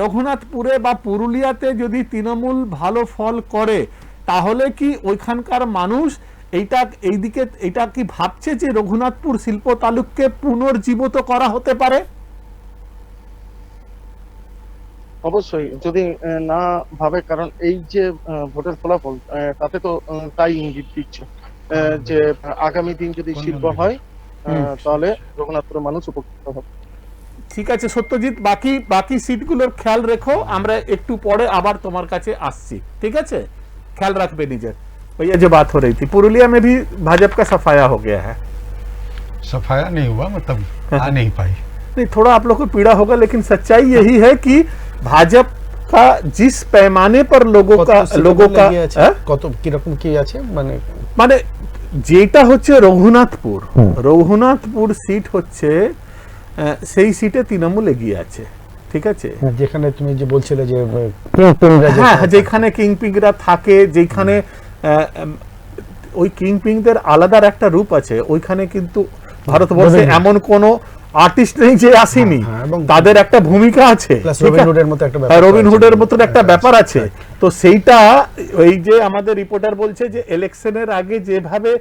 রঘুনাথপুরে বা পুরুলিয়াতে যদি তৃণমূল ভালো ফল করে তাহলে কি ওইখানকার মানুষ এইটা কি ভাবছে যে রঘুনাথপুর শিল্প তালুককে পুনর্জীবিত করা হতে পারে? অবশ্যই, যদি না ভাবে, কারণ এই যে ভোটের ফলাফল তাতে তো তাই ইঙ্গিত দিচ্ছে। যে আগামী দিন যদি শিল্প হয় তাহলে রঘুনাথপুরের মানুষ উপকৃত হবে। ঠিক আছে সত্যজিৎ, বাকি বাকি সিটগুলোর খেয়াল রেখো, আমরা একটু পরে আবার তোমার কাছে আসছি, ঠিক আছে? ख्याल रखबे निजर। भैया जो बात हो रही थी, पुरुलिया में भी भाजपा का सफाया हो गया है। सफाया नहीं हुआ, मतलब आ नहीं पाई। नहीं, थोड़ा आप लोग को पीड़ा होगा, लेकिन सच्चाई यही है कि भाजपा का जिस पैमाने पर लोगों का কত কি রকম কি আছে মানে মানে যেটা হচ্ছে রঘুনাথপুর সিট হচ্ছে সেই সিটে তৃণমূল এগিয়ে আছে, ঠিক আছে? যেখানে তুমি যে বলছিলে যে হ্যাঁ, যেখানে কিংপিংরা থাকে, যেখানে ওই কিংপিংদের আলাদার একটা রূপ আছে, ওইখানে কিন্তু ভারতবর্ষে এমন কোন আর্টিস্ট নেই যে আসেনি, তাদের একটা ভূমিকা আছে, রবিনহুডের মতো একটা ব্যাপার আছে। তো সেইটা ওই যে আমাদের রিপোর্টার বলছে যে ইলেকশনের আগে যেভাবে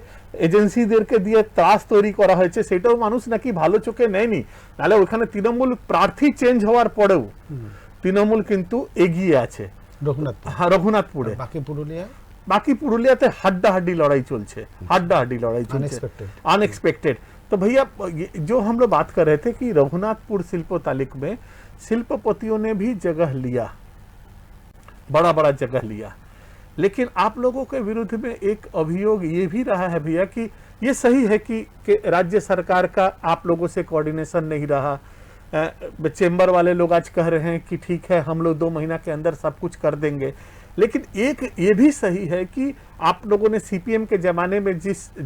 এজেন্সিদেরকে দিয়ে ত্রাস তৈরি করা হয়েছে, সেটাও মানুষ নাকি ভালো চোখে নেয়নি। নাহলে ওখানে তৃণমূল প্রার্থী চেঞ্জ হওয়ার পরেও তৃণমূল কিন্তু এগিয়ে আছে রঘুনাথপুরে। বাকি পুরুলিয়াতে হাড্ডাহাড্ডি লড়াই চলছে, अनएक्सपेक्टेड। तो भैया जो हम लोग बात कर रहे थे कि रघुनाथपुर शिल्प तालिक में शिल्पपतियों ने भी जगह लिया, बड़ा बड़ा जगह लिया, लेकिन आप लोगों के विरुद्ध में एक अभियोग ये भी रहा है भैया कि ये सही है कि राज्य सरकार का आप लोगों से कोऑर्डिनेशन नहीं रहा। चेंबर वाले लोग आज कह रहे हैं कि ठीक है, हम लोग 2 महीना के अंदर सब कुछ कर देंगे, लेकिन एक ये भी सही है कि आप लोगों ने सीपीएम के जमाने में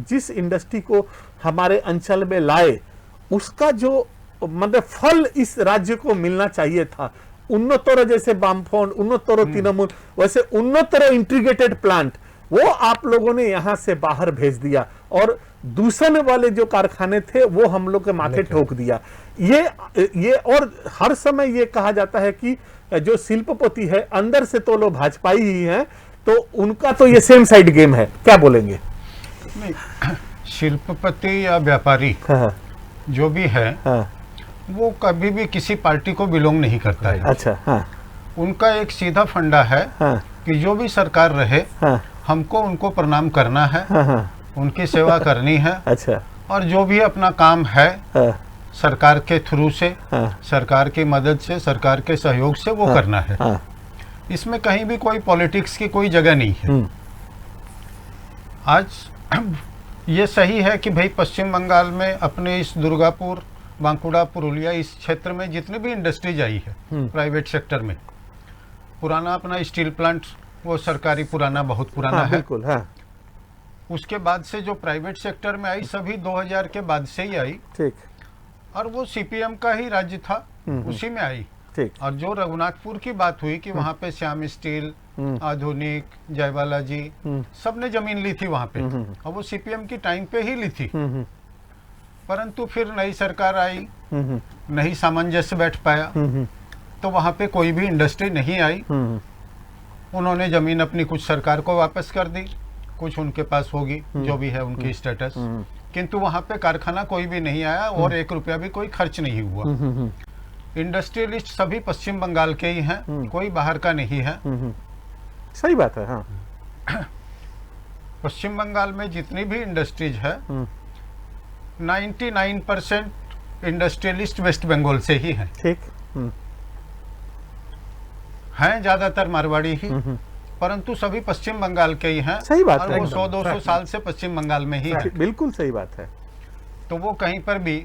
जिस इंडस्ट्री को हमारे अंचल में लाए, उसका जो मतलब फल इस राज्य को मिलना चाहिए था। उन्नतर जैसे बामफोन, उन्नतर तृणमूल, वैसे उन्नतर इंटीग्रेटेड प्लांट वो आप लोगों ने यहाँ से बाहर भेज दिया, और दूषण वाले जो कारखाने थे वो हम लोग के माथे ठोक दिया। ये और हर समय ये कहा जाता है कि जो शिल्पपति है अंदर से तो लोग भाजपाई ही हैं, तो उनका तो ये सेम साइड गेम है, क्या बोलेंगे? नहीं, शिल्पपति या व्यापारी जो भी है वो कभी भी किसी पार्टी को बिलोंग नहीं करता है। अच्छा, हाँ। उनका एक सीधा फंडा है कि जो भी सरकार रहे हमको उनको प्रणाम करना है, उनकी सेवा करनी है। अच्छा। और जो भी अपना काम है सरकार के थ्रू से, सरकार की मदद से, सरकार के सहयोग से वो करना है। इसमें कहीं भी कोई पॉलिटिक्स की कोई जगह नहीं है। आज ये सही है कि भाई पश्चिम बंगाल में अपने इस दुर्गापुर, बांकुड़ा, पुरुलिया इस क्षेत्र में जितनी भी इंडस्ट्रीज आई है प्राइवेट सेक्टर में, पुराना अपना स्टील प्लांट वो सरकारी पुराना बहुत पुराना है, बिल्कुल, हाँ। उसके बाद से जो प्राइवेट सेक्टर में आई सभी 2000 के बाद से ही आई, ठीक, और वो सीपीएम का ही राज्य था, उसी में आई। ठीक। और जो रघुनाथपुर की बात हुई कि वहाँ पे श्याम स्टील, आधुनिक, जयबालाजी सबने जमीन ली थी वहाँ पे, और वो सीपीएम की टाइम पे ही ली थी। परंतु फिर नई सरकार आई, नहीं सामंजस्य बैठ पाया, तो वहाँ पे कोई भी इंडस्ट्री नहीं आई। उन्होंने जमीन अपनी कुछ सरकार को वापस कर दी, कुछ उनके पास होगी जो भी है उनकी स्टेटस, किंतु वहाँ पे कारखाना कोई भी नहीं आया और 1 रुपया भी कोई खर्च नहीं हुआ। इंडस्ट्रियलिस्ट सभी पश्चिम बंगाल के ही हैं, कोई बाहर का नहीं है। सही बात है, हाँ। पश्चिम बंगाल में जितनी भी इंडस्ट्रीज है 99% इंडस्ट्रियलिस्ट वेस्ट बंगाल से ही हैं। ठीक। हैं ज्यादातर मारवाड़ी ही, परंतु सभी पश्चिम बंगाल के ही हैं। सही बात और है, वो 100-200 साल से पश्चिम बंगाल में ही है। बिल्कुल सही बात है। तो वो कहीं पर भी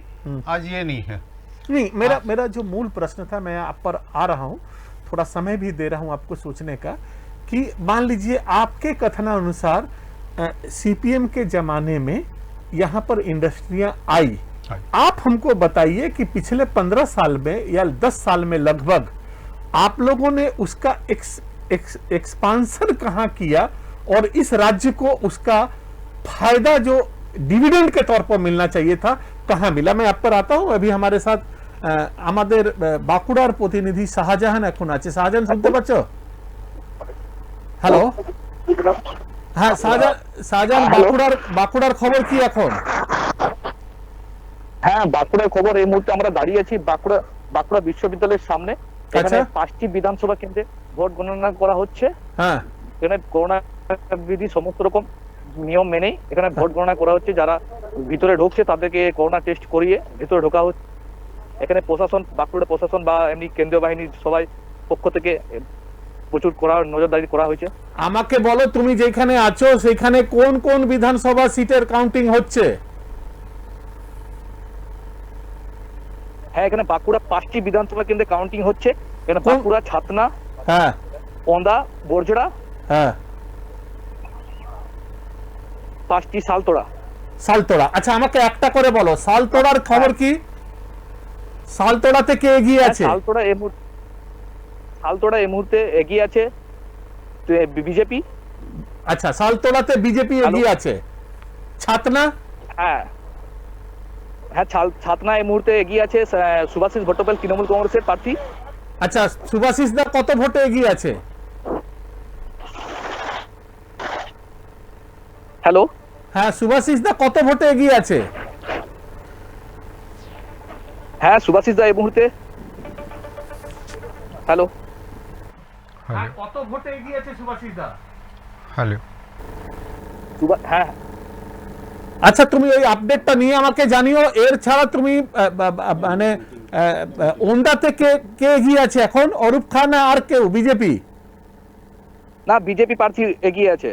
आज ये नहीं है। नहीं, मेरा जो मूल प्रश्न था, मैं आप पर आ रहा हूँ, थोड़ा समय भी दे रहा हूँ आपको सोचने का, कि मान लीजिए आपके कथनानुसार सीपीएम के जमाने में यहाँ पर इंडस्ट्रियां आई, आप हमको बताइए कि पिछले 15 साल में या 10 साल में लगभग आप लोगों ने उसका एक्सपांसन कहाँ किया, और इस राज्य को उसका फायदा जो डिविडेंड के तौर पर मिलना चाहिए था कहाँ मिला? मैं आप पर आता हूँ। अभी हमारे साथ আমাদের বাঁকুড়ার প্রতিনিধি শাহজাহান এখন আছে। শাহজাহান শুনতে পাচ্ছ? হ্যালো, হ্যাঁ শাহজাহান, বাঁকুড়ার খবর কি এখন? হ্যাঁ, বাঁকুড়ার খবর এই মুহূর্তে আমরা দাঁড়িয়ে আছি বাঁকুড়া বিশ্ববিদ্যালয়ের সামনে। এখানে 5টি বিধানসভা কেন্দ্রে ভোট গণনা করা হচ্ছে। হ্যাঁ, এখানে করোনা বিধি সমস্ত রকম নিয়ম মেনেই এখানে ভোট গণনা করা হচ্ছে। যারা ভিতরে ঢুকছে তাদেরকে করোনা টেস্ট করিয়ে ভিতরে ঢোকা হচ্ছে। এখানে প্রশাসন, বাঁকুড়া প্রশাসন বা এমনি কেন্দ্রীয় বাহিনীর সবাই পক্ষ থেকে প্রচুর নজরদারি করা হয়েছে। আমাকে বলো, তুমি যেখানে আছো সেখানে কোন কোন বিধানসভা সিটের কাউন্টিং হচ্ছে? হ্যাঁ, এখানে বাঁকুড়া 5টি বিধানসভা কেন্দ্রে কাউন্টিং হচ্ছে। এখানে বাঁকুড়া, ছাতনা, হ্যাঁ, ওন্দা, বরজোড়া, হ্যাঁ, 5টি সালতোড়া। সালতোড়া। আচ্ছা, আমাকে একটা করে বলো, সালতোড়ার খবর কি? সালতোড়াতে কে এগিয়ে আছে? সালতোড়া এই মুহূর্তে এগিয়ে আছে বিজেপি। আচ্ছা, সালতোড়াতে বিজেপি এগিয়ে আছে। ছাতনা? হ্যাঁ, ছাতনা এই মুহূর্তে এগিয়ে আছে সুভাষিস ভট্টোপাল, তৃণমূল কংগ্রেসের প্রার্থী। আচ্ছা, সুভাষিস দা কত ভোটে এগিয়ে আছে? হ্যালো, হ্যাঁ, সুভাষিস দা কত ভোটে এগিয়ে আছে? হ্যাঁ, সুভাষিস দা এই মুহূর্তে, হ্যালো, হ্যাঁ, কত ভোটে এগিয়ে আছে সুভাষিস দা? हेलो হ্যাঁ। আচ্ছা, তুমি ওই আপডেটটা নিয়ে আমাকে জানিও। এর ছাড়া তুমি মানে ওন্দাতে কে এগিয়ে আছে এখন? অরূপ খান আর কেউ? বিজেপি? না, বিজেপি প্রার্থী এগিয়ে আছে।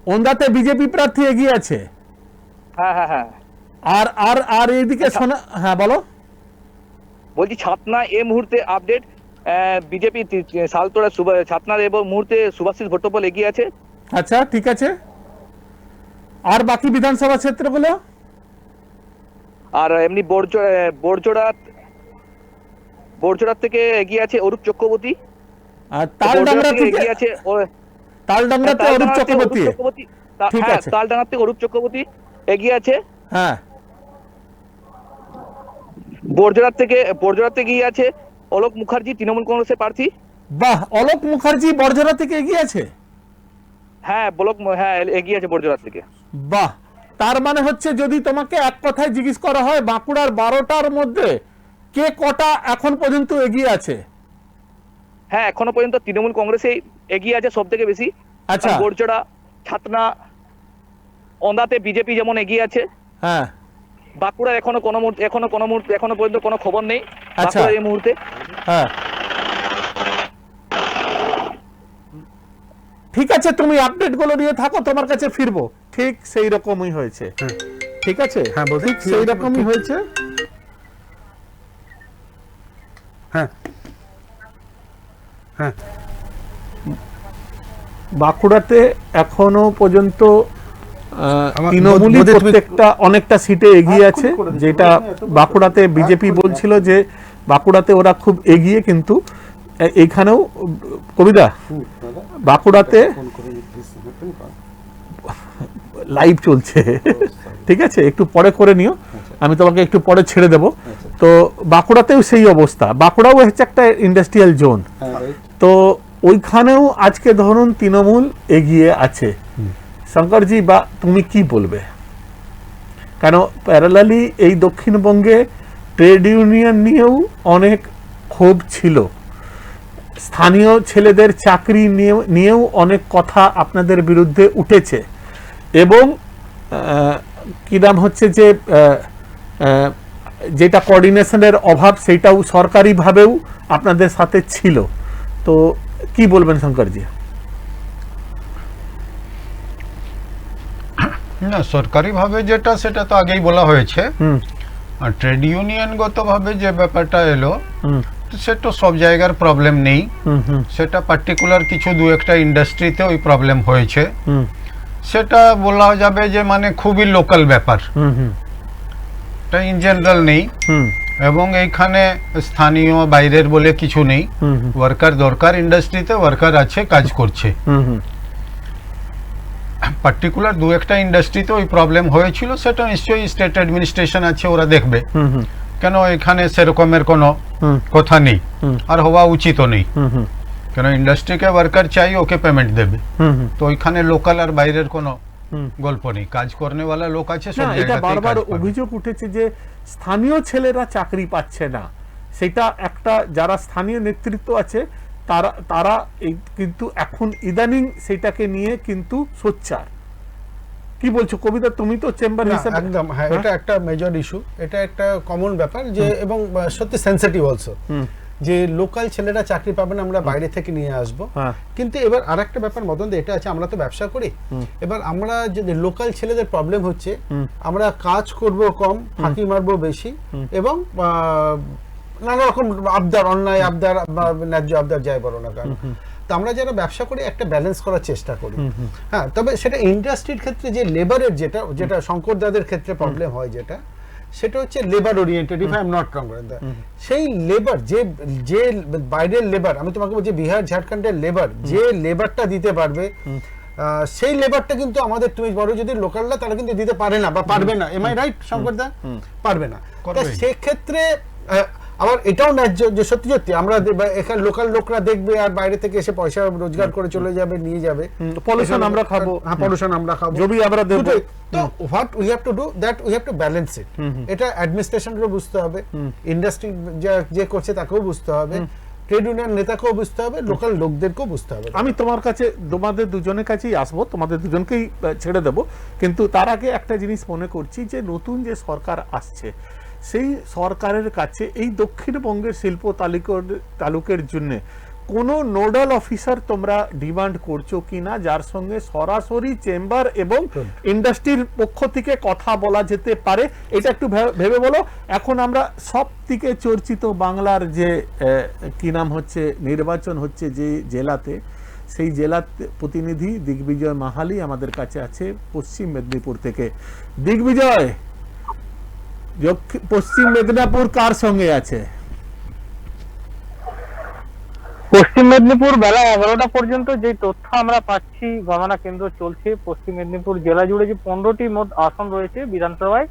ওন্দাতে বিজেপি প্রার্থী এগিয়ে আছে। হ্যাঁ হ্যাঁ হ্যাঁ। আর আর আর এইদিকে শোনা, হ্যাঁ বলো। বলছি ছাতনা এই মুহূর্তে আপডেট, বিজেপি সালতোড়া ছাতনার এই মুহূর্তে সুভাষিস ভট্টোপাল এগিয়ে আছে। আচ্ছা, ঠিক আছে। আর বাকি বিধানসভা ক্ষেত্রগুলো? আর এমনি বরজোড়ার থেকে এগিয়ে আছে অরূপ চক্রবর্তী। আর তালডাংরা থেকে এগিয়ে আছে তালডাংরাতে অরূপ চক্রবর্তী। ঠিক আছে। তালডাঙ্গা থেকে অরূপ চক্রবর্তী এগিয়ে আছে। হ্যাঁ। বরজোড়াতে এগিয়ে আছে অলোক মুখার্জি, তৃণমূল কংগ্রেসের প্রার্থী। বাহ, অলোক মুখার্জি বরজোড়া থেকে এগিয়ে আছে। হ্যাঁ, এগিয়ে আছে বরজোড়া থেকে। বাহ, তার মানে হচ্ছে যদি তোমাকে এক কথায় জিজ্ঞেস করা হয় বাঁকুড়ার 12টার মধ্যে কে কটা এখন পর্যন্ত এগিয়ে আছে? হ্যাঁ, এখনো পর্যন্ত তৃণমূল কংগ্রেসে এগিয়ে আছে সব থেকে বেশি। আচ্ছা। বরজোড়া, ছাতনা, ওন্দাতে বিজেপি যেমন এগিয়ে আছে। হ্যাঁ। বাঁকুড়া এখনো পর্যন্ত কোনো খবর নেই। আচ্ছা। বাঁকুড়া এই মুহূর্তে। হ্যাঁ, ঠিক আছে, তুমি আপডেট গুলো নিয়ে থাকো, তোমার কাছে ফিরবো। ঠিক সেই রকমই হয়েছে। ঠিক আছে, হ্যাঁ, বলছি ঠিক সেই রকমই হয়েছে। হ্যাঁ হ্যাঁ। বাঁকুড়াতে এখনো পর্যন্ত আমার তৃণমূলই বোধহয় তুমি- প্রত্যেকটা অনেকটা সিটে এগিয়ে আছে, যেটা বাঁকুড়াতে বিজেপি বলছিল যে বাঁকুড়াতে ওরা খুব এগিয়ে, কিন্তু এইখানেও কবিতা বাঁকুড়াতে লাইভ চলছে। ঠিক আছে, একটু পরে করে নিও, আমি তোমাকে একটু পরে ছেড়ে দেব। তো বাঁকুড়াতেও সেই অবস্থা। বাঁকুড়াও হচ্ছে একটা ইন্ডাস্ট্রিয়াল জোন, তো ওইখানেও আজকে ধরুন তৃণমূল এগিয়ে আছে। শঙ্করজি, বা তুমি কি বলবে? কেন প্যারালালি এই দক্ষিণবঙ্গে ট্রেড ইউনিয়ন নিয়েও অনেক ক্ষোভ ছিল, স্থানীয় ছেলেদের চাকরি নিয়েও অনেক কথা আপনাদের বিরুদ্ধে উঠেছে, এবং কি নাম হচ্ছে যে যেটা কোঅর্ডিনেশনের অভাব সেটাও সরকারিভাবেও আপনাদের সাথে ছিল। তো কি বলবেন শঙ্করজি? না, সরকারিভাবে যেটা সেটা তো আগেই বলা হয়েছে। আর ট্রেড ইউনিয়নগতভাবে যে ব্যাপারটা এলো, সেটা সব জায়গার প্রবলেম নেই। সেটা পার্টিকুলার কিছু দু একটা ইন্ডাস্ট্রিতে ওই প্রবলেম হয়েছে। সেটা বলা যাবে যে মানে খুবই লোকাল ব্যাপার, এটা ইন জেনারেল নেই। এবং এইখানে স্থানীয় বাইরের বলে কিছু নেই। ওয়ার্কার দরকার, ইন্ডাস্ট্রিতে ওয়ার্কার আছে, কাজ করছে। পার্টিকুলার দু একটা ইন্ডাস্ট্রিতে ওই প্রবলেম হয়েছিল, সেটা নিশ্চয়ই স্টেট অ্যাডমিনিস্ট্রেশন আছে, ওরা দেখবে। কেন এখানে সেরকমের কোনো কথা নেই, আর হওয়া উচিতও নেই। কেন ইন্ডাস্ট্রিকে ওয়ার্কার চাই, ওকে পেমেন্ট দেবে। তো ওইখানে লোকাল আর বাইরের কোনো গল্প নেই, কাজ করনেওয়ালা লোক আছে সব জায়গাতেই। এটা বারবার অভিযোগ উঠেছে যে স্থানীয় ছেলেরা চাকরি পাচ্ছে না, সেটা একটা যারা স্থানীয় নেতৃত্ব আছে তারা এই কিন্তু এখন ইদানিং সেটাকে নিয়ে কিন্তু সোচ্চার। কি বলছো কবিতা, তুমি তো চেম্বার না, হিসেবে একদম হ্যাঁ, এটা একটা মেজর ইস্যু, এটা একটা কমন ব্যাপার যে, এবং সত্যি সেন্সিটিভ অলসো, যে লোকাল ছেলেরা চাকরি পাবে না, আমরা বাইরে থেকে নিয়ে আসবো। হ্যাঁ। কিন্তু এবার আরেকটা ব্যাপার মদন দা, এটা আছে, আমরা তো ব্যবসা করি, এবার আমরা যদি লোকাল ছেলেদের প্রবলেম হচ্ছে, আমরা কাজ করব কম, ফাঁকি মারবো বেশি, এবং নানা রকম আবদার, অন্যায় আবদার বা ন্যায্য আবদার যাই বলো না কেন, তো আমরা যারা ব্যবসা করি একটা ব্যালেন্স করার চেষ্টা করি। হ্যাঁ, তবে সেটা ইন্ডাস্ট্রির ক্ষেত্রে যে লেবারের যেটা শঙ্কর দাদের ক্ষেত্রে প্রবলেম হয়, সেটা হচ্ছে labour oriented, if I am not wrong. সেই লেবার যে বাইরের লেবার, আমি তোমাকে বলছি বিহার ঝাড়খণ্ডের লেবার, যে লেবারটা দিতে পারবে, সেই লেবারটা কিন্তু আমাদের, তুমি বড় যদি লোকালরা, তারা কিন্তু দিতে পারে না বা পারবে না। এম আই রাইট শঙ্কর দা? পারবে না। সেক্ষেত্রে আবার এটাও ন্যায্য যে সত্যি সত্যি আমরা এখানে লোকাল লোকরা দেখবে আর বাইরে থেকে এসে পয়সা রোজগার করে চলে যাবে, নিয়ে যাবে, পলিউশন আমরা খাবো, হ্যাঁ পলিউশন আমরা খাবো, জমি আমরা দেবো। তো what we have to do, that we have to balance ইট। এটা অ্যাডমিনিস্ট্রেশনকেও বুঝতে হবে, ইন্ডাস্ট্রি যে করছে তাকেও বুঝতে হবে, ট্রেড ইউনিয়ন নেতাকেও বুঝতে হবে, লোকাল লোকদেরকেও বুঝতে হবে। আমি তোমার কাছে, তোমাদের দুজনের কাছেই আসবো, তোমাদের দুজনকেই ছেড়ে দেবো, কিন্তু তার আগে একটা জিনিস মনে করছি যে নতুন যে সরকার আসছে, সেই সরকারের কাছে এই দক্ষিণবঙ্গের শিল্প তালুকের জন্য কোনো নোডাল অফিসার তোমরা ডিমান্ড করছো কিনা, যার সঙ্গে সরাসরি চেম্বার এবং ইন্ডাস্ট্রির পক্ষ থেকে কথা বলা যেতে পারে? এটা একটু ভেবে বলো। এখন আমরা সব থেকে চর্চিত বাংলার যে কি নাম হচ্ছে, নির্বাচন হচ্ছে যে জেলাতে, সেই জেলার প্রতিনিধি দিগ্বিজয় মাহালি আমাদের কাছে আছে পশ্চিম মেদিনীপুর থেকে। দিগ্বিজয়, পশ্চিম মেদিনীপুর কার সঙ্গে আছে? পশ্চিম মেদিনীপুর বেলা 11টা পর্যন্ত যে তথ্য আমরা পাচ্ছি, গণনা কেন্দ্র চলছে পশ্চিম মেদিনীপুর জেলা জুড়ে, যে 15টি মোট আসন রয়েছে বিধানসভায়,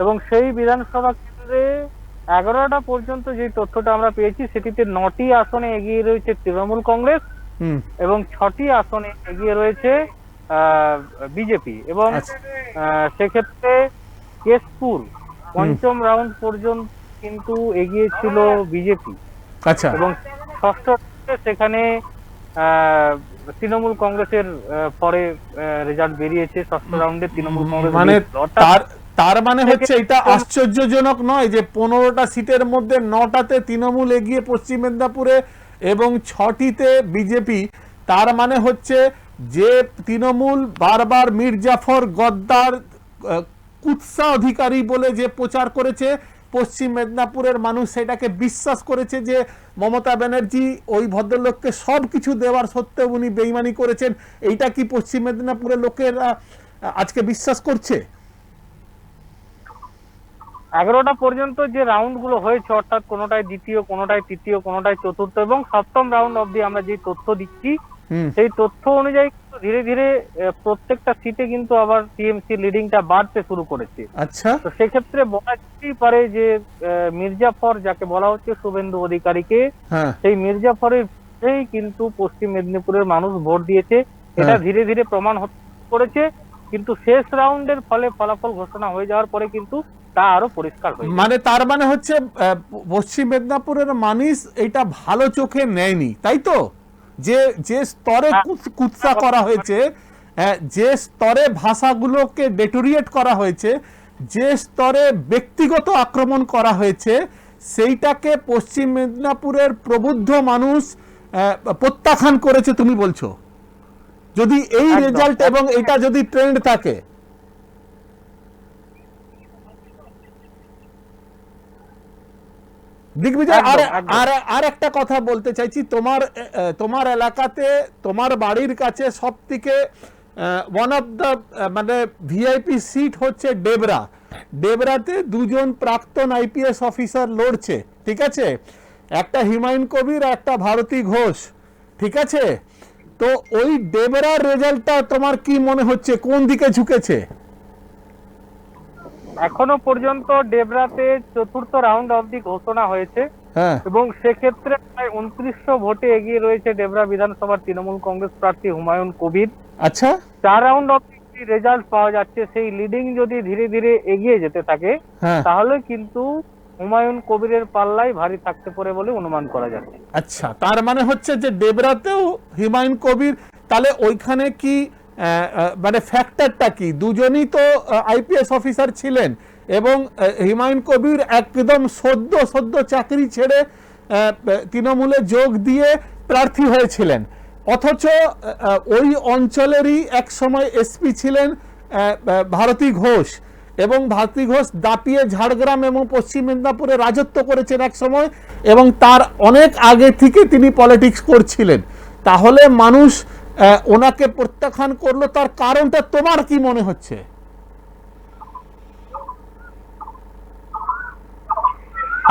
এবং সেই বিধানসভা কেন্দ্রে 11টা পর্যন্ত যে তথ্যটা আমরা পেয়েছি, সেটিতে 9টি আসনে এগিয়ে রয়েছে তৃণমূল কংগ্রেস, এবং 6টি আসনে এগিয়ে রয়েছে বিজেপি। এবং সেক্ষেত্রে কেশপুর পঞ্চম রাউন্ড পর্যন্ত কিন্তু এগিয়েছিল বিজেপি। আচ্ছা। এবং ষষ্ঠ সেখানে তৃণমূল কংগ্রেসের পরে রেজাল্ট বেরিয়েছে, ষষ্ঠ রাউন্ডে তৃণমূল কংগ্রেস। মানে তার মানে হচ্ছে এটা আশ্চর্যজনক নয় যে 15টা সিটের মধ্যে 9টাতে তৃণমূল এগিয়ে পশ্চিম মেদিনীপুরে এবং 6টিতে বিজেপি। তার মানে হচ্ছে যে তৃণমূল বারবার মীর জাফর গদ্দার কুৎসা অধিকারী বলে যে প্রচার করেছে, পশ্চিম মেদিনীপুরের মানুষ সেটাকে বিশ্বাস করেছে যে মমতা ব্যানার্জি ওই ভদ্রলোককে সব কিছু দেওয়ার সত্ত্বেও উনি বেইমানি করেছেন। এইটা কি পশ্চিম মেদিনীপুরের লোকেরা আজকে বিশ্বাস করছে? 11টা পর্যন্ত যে রাউন্ড গুলো হয়েছে, অর্থাৎ কোনোটায় দ্বিতীয়, কোনোটায় তৃতীয়, কোনোটায় চতুর্থ, এবং সপ্তম রাউন্ড অবধি আমরা যে তথ্য দিচ্ছি, সেই তথ্য অনুযায়ী ধীরে ধীরে প্রত্যেকটা সিটে কিন্তু আবার টিএমসি লিডিংটা বাড়তে শুরু করেছে। আচ্ছা, তো সেক্ষেত্রে বলা যেতেই পারে যে মির্জাফর যাকে বলা হচ্ছে শুভেন্দু অধিকারীকে, সেই মির্জাফরের কিন্তু পশ্চিম মেদিনীপুরের মানুষ ভোট দিয়েছে। এটা ধীরে ধীরে প্রমাণ হতে করেছে, কিন্তু শেষ রাউন্ডের ফলাফল ঘোষণা হয়ে যাওয়ার পরে কিন্তু তা আরো পরিষ্কার হয়েছে। মানে তার মানে হচ্ছে পশ্চিম মেদিনীপুরের মানুষ এটা ভালো চোখে নেয়নি, তাই তো? যে স্তরে কুৎসা করা হয়েছে, যে স্তরে ভাষাগুলোকে ডেটোরিয়েট করা হয়েছে, যে স্তরে ব্যক্তিগত আক্রমণ করা হয়েছে, সেইটাকে পশ্চিম মেদিনীপুরের প্রবুদ্ধ মানুষ প্রত্যাখ্যান করেছে তুমি বলছো? যদি এই রেজাল্ট এবং এটা যদি ট্রেন্ড থাকে, দিগ্বিজয়, আর একটা কথা বলতে চাইছি। তোমার এলাকাতে, তোমার বাড়ির কাছে সব থেকে ওয়ান অফ দ্য মানে ভিআইপি সিট হচ্ছে ডেবরাতে দুজন প্রাক্তন আইপিএস অফিসার লড়ছে, ঠিক আছে? একটা হুমায়ুন কবির, একটা ভারতী ঘোষ, ঠিক আছে? তো ওই ডেবরার রেজাল্টটা তোমার কি মনে হচ্ছে, কোন দিকে ঝুঁকেছে? এখনো পর্যন্ত ডেবরাতে চতুর্থ রাউন্ড অবধি ঘোষণা হয়েছে, এবং সেক্ষেত্রে প্রায় 2900 ভোটে এগিয়ে রয়েছে ডেবরা বিধানসভার তৃণমূল কংগ্রেস প্রার্থী হুমায়ুন কবির। আচ্ছা, 4 রাউন্ড অবধি রেজাল্ট পাওয়া যাচ্ছে। সেই লিডিং যদি ধীরে ধীরে এগিয়ে যেতে থাকে, তাহলে কিন্তু হুমায়ুন কবিরের পাল্লাই ভারী থাকতে পারে বলে অনুমান করা যাচ্ছে। আচ্ছা, তার মানে হচ্ছে যে ডেবরাতেও হুমায়ুন কবির, তাহলে ওইখানে কি মানে ফ্যাক্টরটা কি? দুজনই তো আইপিএস অফিসার ছিলেন এবং হুমায়ুন কবির একদম সদ্য চাকরি ছেড়ে তৃণমূলে যোগ দিয়ে প্রার্থী হয়েছিলেন, অথচ ওই অঞ্চলেরই এক সময় এসপি ছিলেন ভারতী ঘোষ, এবং ভারতী ঘোষ দাপিয়ে ঝাড়গ্রাম এবং পশ্চিম মেদিনীপুরে রাজত্ব করেছেন এক সময়, এবং তার অনেক আগে থেকে তিনি পলিটিক্স করছিলেন। তাহলে মানুষ ওনাকে প্রত্যাখ্যান করলো, তার কারণটা তোমার কি মনে হচ্ছে?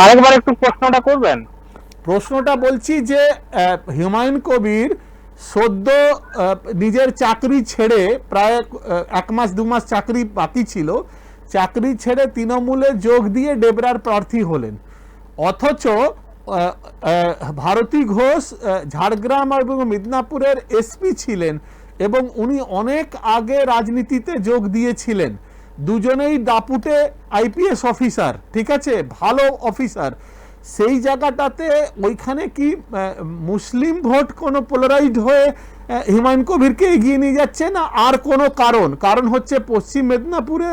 আরেকবার একটু প্রশ্নটা করবেন। প্রশ্নটা বলছি যে হুমায়ুন কবির সদ্য নিজের চাকরি ছেড়ে, প্রায় 1 মাস 2 মাস চাকরি বাকি ছিল, চাকরি ছেড়ে তৃণমূলে যোগ দিয়ে ডেবরার প্রার্থী হলেন, অথচ ভারতী ঘোষ ঝাড়গ্রাম এবং মিদনাপুরের এসপি ছিলেন এবং উনি অনেক আগে রাজনীতিতে যোগ দিয়েছিলেন। দুজনেই দাপুটে আইপিএস অফিসার, ঠিক আছে, ভালো অফিসার। সেই জায়গাটাতে ওইখানে কি মুসলিম ভোট কোনো পোলারাইজড হয়ে হুমায়ুন কবিরকে এগিয়ে নিয়ে যাচ্ছে না আর কোনো কারণ হচ্ছে পশ্চিম মেদিনীপুরে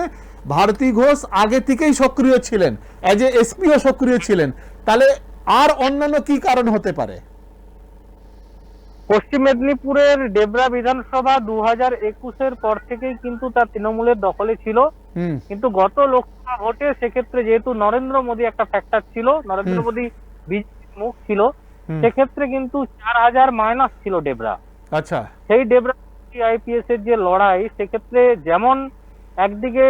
ভারতী ঘোষ আগে থেকেই সক্রিয় ছিলেন, অ্যাজ এ এসপিও সক্রিয় ছিলেন, তাহলে আর অন্যান্য কি কারণ হতে পারে? পশ্চিম মেদিনীপুরের ডেবরা বিধানসভা 2021-এর পর থেকেই কিন্তু তার তৃণমূলের দখলে ছিল, কিন্তু গত লোকসভা ভোটে সেক্ষেত্রে যেহেতু নরেন্দ্র মোদী একটা ফ্যাক্টর ছিল, নরেন্দ্র মোদী বিজেপির মুখ ছিল, সেক্ষেত্রে কিন্তু 4000 মাইনাস ছিল ডেবরা। আচ্ছা, সেই ডেবরা আইপিএস এর যে লড়াই, সেক্ষেত্রে যেমন একদিকে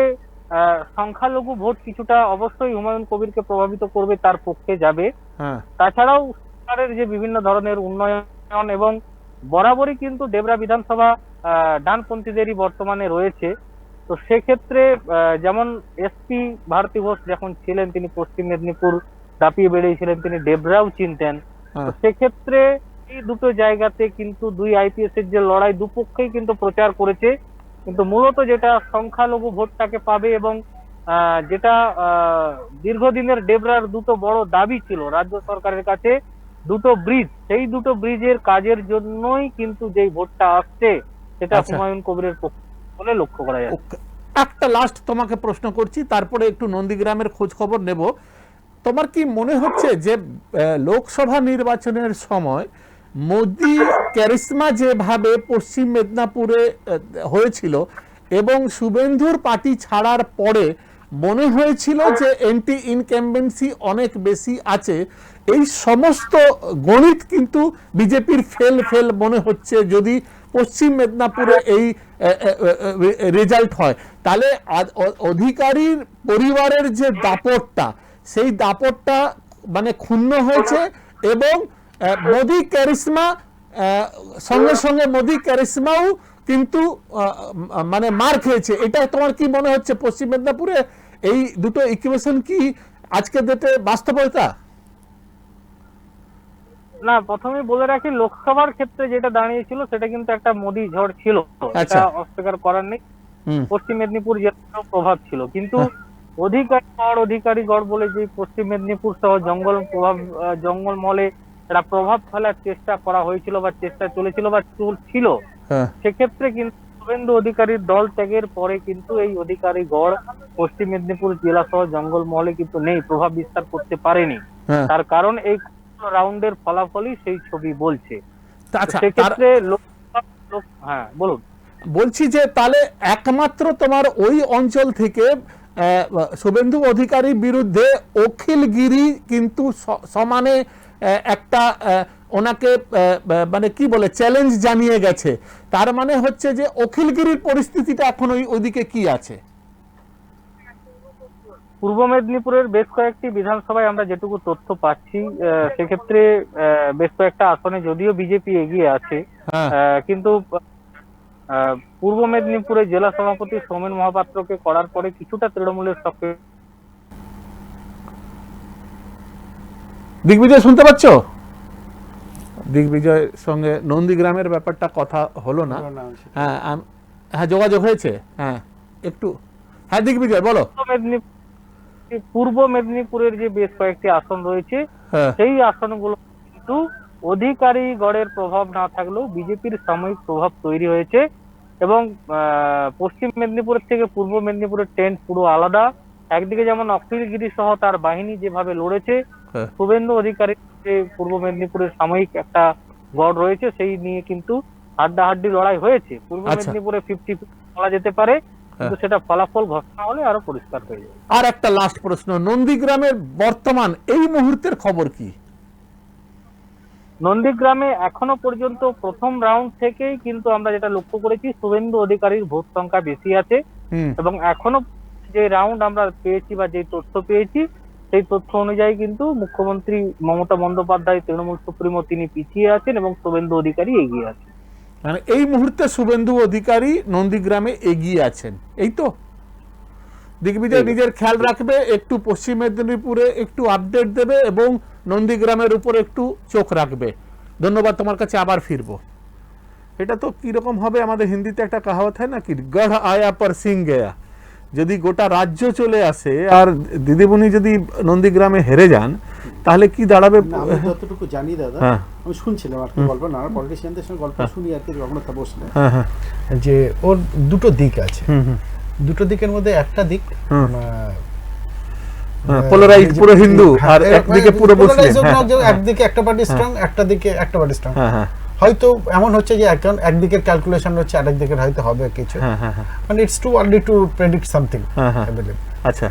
সংখ্যালঘু ভোট কিছুটা অবশ্যই হুমায়ুন কবিরকে প্রভাবিত করবে, তার পক্ষে যাবে, তাছাড়াও সরকারের যে বিভিন্ন ধরনের উন্নয়ন এবং বরাবরই কিন্তু ডেবরা বিধানসভা ডানপন্থীদেরই বর্তমানে রয়েছে। তো সেক্ষেত্রে যেমন এসপি ভারতী ঘোষ যখন ছিলেন, তিনি পশ্চিম মেদিনীপুর দাপিয়ে বেরিয়েছিলেন, তিনি ডেবরাও চিনতেন। তো সেক্ষেত্রে এই দুটো জায়গাতে কিন্তু দুই আইপিএস এর যে লড়াই, দুপক্ষেই কিন্তু প্রচার করেছে, কিন্তু মূলত যেটা সংখ্যালঘু ভোটটাকে পাবে এবং যেটা দীর্ঘদিনের ডেবরার দুটো বড় দাবি ছিল রাজ্য সরকারের কাছে, দুটো ব্রিজ, সেই দুটো ব্রিজের কাজের জন্যই কিন্তু যেই ভোটটা আসছে সেটা হুমায়ুন কবিরের পক্ষে বলে লক্ষ্য করা যায়। একটা লাস্ট তোমাকে প্রশ্ন করছি, তারপরে একটু নন্দীগ্রামের খোঁজ খবর নেব। তোমার কি মনে হচ্ছে যে লোকসভা নির্বাচনের সময় মোদি ক্যারিসমা যেভাবে পশ্চিম মেদিনীপুরে হয়েছিল এবং শুভেন্দুর পার্টি ছাড়ার পরে মনে হয়েছিল যে এন্টি ইনক্যাম্বেন্সি অনেক বেশি আছে, এই সমস্ত গণিত কিন্তু বিজেপির ফেল মনে হচ্ছে যদি পশ্চিম মেদিনীপুরে এই রেজাল্ট হয়? তাহলে অধিকারীর পরিবারের যে দাপটটা, সেই দাপটটা মানে ক্ষুণ্ণ হয়েছে এবং মোদি ক্যারিসমা সঙ্গে মোদি ক্যারিসমাও কিন্তু মানে মার খেয়েছে। এটা তোমার কি মনে হচ্ছে পশ্চিম মেদিনীপুরে এই দুটো ইকুয়েশন কি আজকে ডেটে বাস্তবতা? না, প্রথমে বলে রাখি, লোকসভার ক্ষেত্রে যেটা দাঁড়িয়েছিল সেটা কিন্তু একটা মোদি ঝড় ছিল, এটা অস্বীকার করার নেই। পশ্চিম মেদিনীপুর জেলার প্রভাব ছিল, কিন্তু অধিকারীগড় বলে যে পশ্চিম মেদিনীপুর সহ জঙ্গলমহলে একটা প্রভাব ফেলার চেষ্টা করা হয়েছিল বা চেষ্টা চলেছিল বা চলছিল, সেক্ষেত্রে কিন্তু শুভেন্দু অধিকারীর দল ত্যাগের পরে কিন্তু এই অধিকারীগড় পশ্চিম মেদিনীপুর জেলা সহ জঙ্গলমহলে কিন্তু নেই, প্রভাব বিস্তার করতে পারেনি। তার কারণ এই রাউন্ডের ফলাফলই সেই ছবি বলছে। সেক্ষেত্রে হ্যাঁ বলুন। বলছি যে তাহলে একমাত্র তোমার ওই অঞ্চল থেকে শুভেন্দু অধিকারীর বিরুদ্ধে অখিলগিরি কিন্তু সমানে একটা ওনাকে মানে কি বলে চ্যালেঞ্জ জানিয়ে গেছে, তার মানে হচ্ছে যে অখিলগিরির পরিস্থিতিটা এখন ওইদিকে কি আছে? পূর্ব মেদিনীপুরের বেশ কয়েকটি বিধানসভায় আমরা যেটুকু তথ্য পাচ্ছি, সেক্ষেত্রে বেশ কয়েকটা আসনে যদিও বিজেপি এগিয়ে আছে, কিন্তু পূর্ব মেদিনীপুরের জেলা সভাপতি সৌমেন মহাপাত্রকে করার পরে কিছুটা তৃণমূলের সক্রিয়। দিগ্বিজয় শুনতে পাচ্ছ? দিগ্বিজয়ের সঙ্গে নন্দীগ্রামের ব্যাপারটা কথা হলো না। হ্যাঁ যোগাযোগ হয়েছে, হ্যাঁ একটু। হ্যাঁ দিগ্বিজয় বলো। পূর্ব মেদিনীপুরের যে বেশ কয়েকটি আসন রয়েছে, সেই আসনগুলো কিন্তু অধিকারীগড়ের প্রভাব না থাকলেও বিজেপির সাময়িক প্রভাব তৈরি হয়েছে এবং পশ্চিম মেদিনীপুরের থেকে পূর্ব মেদিনীপুরের ট্রেন্ড পুরো আলাদা। একদিকে যেমন অখিল গিরি সহ তার বাহিনী যেভাবে লড়েছে, হ্যাঁ। শুভেন্দু অধিকারী যে পূর্ব মেদিনীপুরের সাময়িক একটা গড় রয়েছে সেই নিয়ে কিন্তু হাড্ডাহাড্ডি লড়াই হয়েছে। পূর্ব আচ্ছা। মেদিনীপুরে 50 বলা যেতে পারে, কিন্তু সেটা ফলাফল ঘোষণা হলে আরো পরিষ্কার হয়ে যাবে। আর একটা লাস্ট প্রশ্ন, নন্দীগ্রামের বর্তমান এই মুহূর্তের খবর কি? নন্দীগ্রামে এখনো পর্যন্ত প্রথম রাউন্ড থেকেই কিন্তু আমরা যেটা লক্ষ্য করেছি, শুভেন্দু অধিকারীর ভোট সংখ্যা বেশি আছে। এবং এখনো যে রাউন্ড আমরা পেয়েছি বা যে তথ্য পেয়েছি, সেই তথ্য অনুযায়ী কিন্তু মুখ্যমন্ত্রী মমতা বন্দ্যোপাধ্যায় তৃণমূল সুপ্রিমো তিনি পিছিয়ে আছেন এবং শুভেন্দু অধিকারী এগিয়ে আছেন। মানে এই মুহূর্তে শুভেন্দু অধিকারী নন্দীগ্রামে এগিয়ে আছেন, এই তো? দিগ্বিজয় নিজের খেয়াল রাখবে, একটু পশ্চিম মেদিনীপুরে একটু আপডেট দেবে এবং নন্দীগ্রামের উপর একটু চোখ রাখবে। ধন্যবাদ, তোমার কাছে আবার ফিরবো। এটা তো কিরকম হবে, আমাদের হিন্দিতে একটা কাহাওয়াত হয় না কি, গড় আয়া পর সিং গয়া। যদি গোটা রাজ্য চলে আসে আর দিদিমণি যদি নন্দীগ্রামে হেরে যান, তাহলে কি দাঁড়াবে? আমি যতটুকু জানি দাদা, হ্যাঁ। আমি শুনছিলাম আর কি গল্প, না পলিটিশিয়ানদের সঙ্গে গল্প শুনি আর কি রঘুনাথ বসলে, হ্যাঁ হ্যাঁ, যে ওর দুটো দিক আছে। দুটো দিকের মধ্যে একটা দিক পোলারাইজ, পুরো হিন্দু আর একদিকে পুরো মুসলিম। একদিকে একটা পার্টি স্ট্রং, একটা দিকে একটা পার্টি স্ট্রং। হ্যাঁ হ্যাঁ, হয়তো এমন হচ্ছে যে একদিকের ক্যালকুলেশন হচ্ছে, আরেক দিকের হয়তো হবে কিছু। মানে it's too early to predict something. अच्छा,